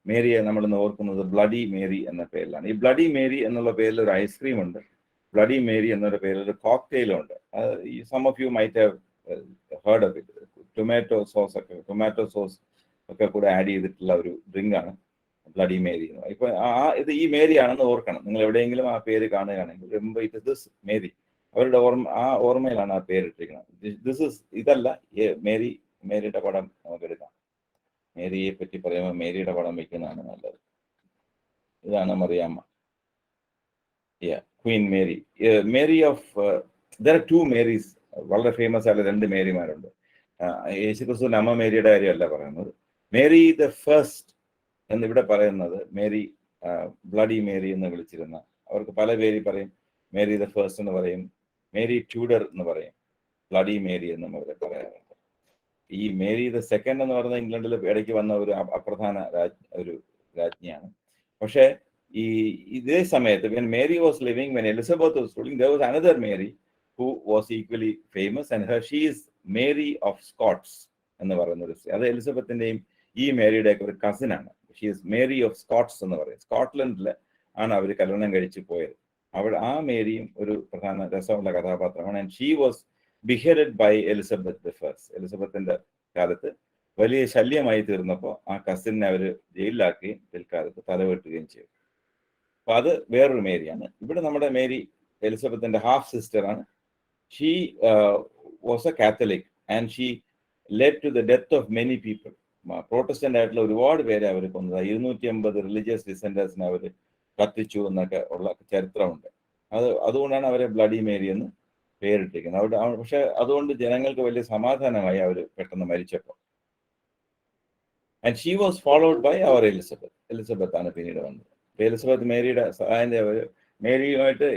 മേരിയെ നമ്മളിന്ന് ഓർക്കുന്നത് ബ്ലഡി മേരി എന്ന പേരിലാണ്. ഈ ബ്ലഡി മേരി എന്നുള്ള പേരിൽ ഒരു ഐസ്ക്രീം ഉണ്ട്, ബ്ലഡി മേരി എന്നുള്ള പേരിൽ ഒരു കോക്ടെയിലും ഉണ്ട്. Some of you might have heard of it. Tomato sauce ഒക്കെ കൂടെ ആഡ് ചെയ്തിട്ടുള്ള ഒരു ഡ്രിങ്ക് ആണ് ബ്ലഡി മേരി. ഇപ്പൊ ഇത് ഈ മേരി ആണെന്ന് ഓർക്കണം. നിങ്ങൾ എവിടെയെങ്കിലും ആ പേര് കാണുകയാണെങ്കിൽ ഇറ്റ് ഇസ് ദിസ് മേരി. അവരുടെ ഓർമ്മയിലാണ് ആ പേരിട്ടിരിക്കുന്നത്. ഇതല്ല മേരിയുടെ പടം നമുക്ക് എടുക്കാം. മേരിയെ പറ്റി പറയുമ്പോൾ മേരിയുടെ പടം വെക്കുന്നതാണ് നല്ലത്. ഇതാണ് Mariamma, queen Mary. Mary of there are 2 Marys. വളരെ ഫേമസ് ആയ 2 മേരിമാരുണ്ട്. യേശുക്രിസ്തുവിന്റെ അമ്മ മേരിയുടെ കാര്യമല്ല പറയുന്നത്. മേരി ദ ഫസ്റ്റ് എന്നിവിടെ പറയുന്നത് മേരി ബ്ലഡി മേരി എന്ന് വിളിച്ചിരുന്ന, അവർക്ക് പല പേര് പറയും. മേരി ദ ഫസ്റ്റ് എന്ന് പറയും, മേരി ട്യൂഡർ എന്ന് പറയും, ബ്ലഡി മേരി എന്നും അവരെ പറയാറുണ്ട്. ഈ മേരി ദ സെക്കൻഡ് എന്ന് പറയുന്നത് ഇംഗ്ലണ്ടിൽ ഇടയ്ക്ക് വന്ന ഒരു അപ്രധാന ഒരു രാജ്ഞിയാണ്. പക്ഷേ ഇതേ സമയത്ത് when Mary was living, when Elizabeth was ruling, there was another Mary who was equally famous, and she is Mary of Scots എന്ന് പറയുന്നത്. അത് എലിസബത്തിന്റെയും ഈ മേരിയുടെ ഒക്കെ ഒരു കസിനാണ്. She is Mary of Scots എന്ന് പറയും. സ്കോട്ട്ലൻഡിൽ ആണ് അവർ കല്യാണം കഴിച്ച് പോയത്. ആ മേരിയും ഒരു പ്രധാന രസമുള്ള കഥാപാത്രമാണ്. And she was beheaded by Elizabeth the first. എലിസബത്തിന്റെ കാലത്ത് വലിയ ശല്യമായി തീർന്നപ്പോൾ ആ കസിനെ അവർ ജയിലിലാക്കുകയും പിൽക്കാലത്ത് തലവെട്ടുകയും ചെയ്തു. അപ്പൊ അത് വേറൊരു മേരിയാണ്. ഇവിടെ നമ്മുടെ മേരി എലിസബത്തിന്റെ ഹാഫ് സിസ്റ്റർ ആണ്. She was a Catholic and she led to the death of many people. Protestant ആയിട്ടുള്ള ഒരുപാട് പേരെ അവർ കൊന്നത്. 250 റിലീജിയസ് ഡിസെൻഡേഴ്സിനെ അവർ കത്തിച്ചു എന്നൊക്കെ ഉള്ള ചരിത്രമുണ്ട്. അതുകൊണ്ടാണ് അവരെ ബ്ലഡി മേരി എന്ന് പേരിട്ടിരിക്കുന്നത്. പക്ഷെ അതുകൊണ്ട് ജനങ്ങൾക്ക് വലിയ സമാധാനമായി അവർ പെട്ടെന്ന് മരിച്ചപ്പോൾ. And she was followed by അവർ എലിസബത്ത് ആണ് പിന്നീട് വന്നത്. എലിസബത്ത് മേരിയുമായിട്ട്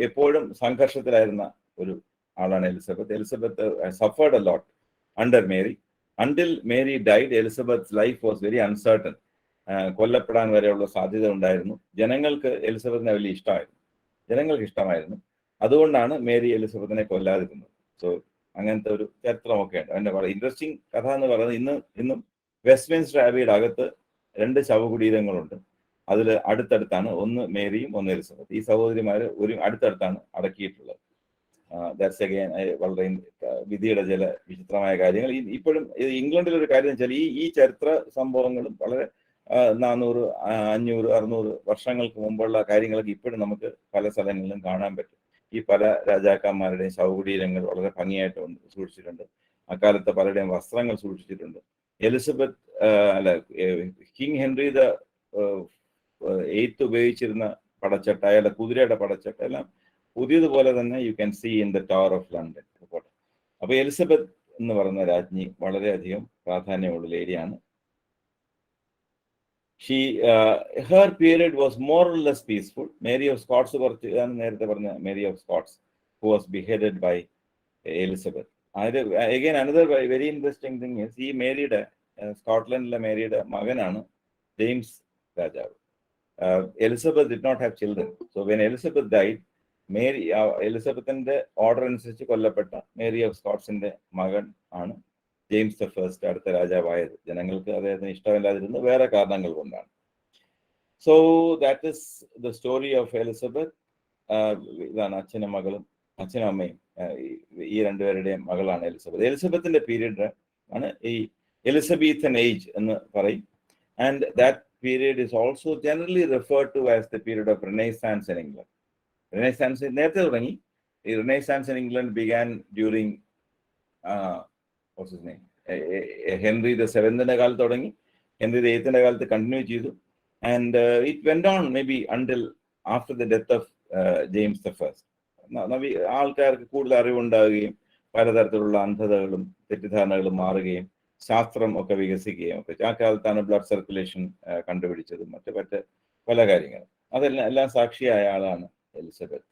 എപ്പോഴും സംഘർഷത്തിലായിരുന്ന ഒരു ആളാണ് Elizabeth suffered a lot under Mary. Until Mary died, Elizabeth's life was very uncertain. കൊല്ലപ്പെടാൻ വരെയുള്ള സാധ്യത ഉണ്ടായിരുന്നു. ജനങ്ങൾക്ക് എലിസബത്തിനെ വലിയ ഇഷ്ടമായിരുന്നു. അതുകൊണ്ടാണ് മേരി എലിസബത്തിനെ കൊല്ലാതിരുന്നത്. സോ അങ്ങനത്തെ ഒരു ചരിത്രമൊക്കെ ഉണ്ട്. അതിന്റെ വളരെ ഇൻട്രസ്റ്റിംഗ് കഥ എന്ന് പറയുന്നത്, ഇന്നും വെസ്റ്റ്മിൻസ്റ്റർ ആബിയുടെ അകത്ത് 2 ശവകുടീരങ്ങളുണ്ട്. അതിൽ അടുത്തടുത്താണ്, ഒന്ന് മേരിയും ഒന്ന് എലിസബത്ത്. ഈ സഹോദരിമാര് അടുത്തടുത്താണ് അടക്കിയിട്ടുള്ളത്. ദാറ്റ്സ് അഗൈൻ വളരെ വിധിയുടെ ചില വിചിത്രമായ കാര്യങ്ങൾ. ഇപ്പോഴും ഇംഗ്ലണ്ടിൽ ഒരു കാര്യം വെച്ചാൽ ഈ ചരിത്ര സംഭവങ്ങളും വളരെ 400, 500, 600 വർഷങ്ങൾക്ക് മുമ്പുള്ള കാര്യങ്ങളൊക്കെ ഇപ്പോഴും നമുക്ക് പല സ്ഥലങ്ങളിലും കാണാൻ പറ്റും. ഈ പല രാജാക്കന്മാരുടെയും ശവകുടീരങ്ങൾ വളരെ ഭംഗിയായിട്ട് സൂക്ഷിച്ചിട്ടുണ്ട്. അക്കാലത്ത് പലരുടെയും വസ്ത്രങ്ങൾ സൂക്ഷിച്ചിട്ടുണ്ട്. കിങ് ഹെൻറി ദ 8th ഉപയോഗിച്ചിരുന്ന പടച്ചട്ട, അയാളുടെ കുതിരയുടെ പടച്ചട്ട എല്ലാം പുതിയതുപോലെ തന്നെ you can see in the tower of London. അപ്പൊ എലിസബത്ത് എന്ന് പറയുന്ന രാജ്ഞി വളരെയധികം പ്രാധാന്യമുള്ള ലേഡിയാണ്. her period was more or less peaceful. Mary of Scots നേരത്തെ പറഞ്ഞ Mary of Scots who was beheaded by Elizabeth. Again, another very interesting thing is ഈ മേരിയുടെ സ്കോട്ട്ലൻഡിലെ മേരിയുടെ മകനാണ് ജെയിംസ് രാജാവ്. Elizabeth did not have children. So when Elizabeth died, എലിസബത്തിന്റെ order അനുസരിച്ച് കൊല്ലപ്പെട്ട മേരി ഓഫ് സ്കോട്ട്സിന്റെ മകൻ ആണ് ജെയിംസ് ദ ഫസ്റ്റ് അടുത്ത രാജാവായത്. ജനങ്ങൾക്ക് അദ്ദേഹത്തിന് ഇഷ്ടമില്ലാതിരുന്നത് വേറെ കാരണങ്ങൾ കൊണ്ടാണ്. So that is the story of Elizabeth. ഇതാണ് അച്ഛനും മകളും, അച്ഛനും അമ്മയും, ഈ രണ്ടുപേരുടെയും മകളാണ് എലിസബത്ത്. എലിസബത്തിന്റെ പീരീഡ് ആണ് ഈ എലിസബത്തൻ ഏജ് എന്ന് പറയും. And that period is also generally referred to as the period of renaissance in England. Renaissance നേരത്തെ തുടങ്ങി. ഈ renaissance in England began during Henry the സെവൻത്തിന്റെ കാലത്ത് തുടങ്ങി, ഹെൻറി ദ എയ്ത്തിന്റെ കാലത്ത് കണ്ടിന്യൂ ചെയ്തു. And it went on maybe until after the death of James the first. ആൾക്കാർക്ക് കൂടുതൽ അറിവുണ്ടാവുകയും പലതരത്തിലുള്ള അന്ധതകളും തെറ്റിദ്ധാരണകളും മാറുകയും ശാസ്ത്രം ഒക്കെ വികസിക്കുകയും ഒക്കെ. ആ കാലത്താണ് ബ്ലഡ് സർക്കുലേഷൻ കണ്ടുപിടിച്ചതും മറ്റു പല കാര്യങ്ങളും. എല്ലാം സാക്ഷിയായ ആളാണ് എലിസബത്ത്.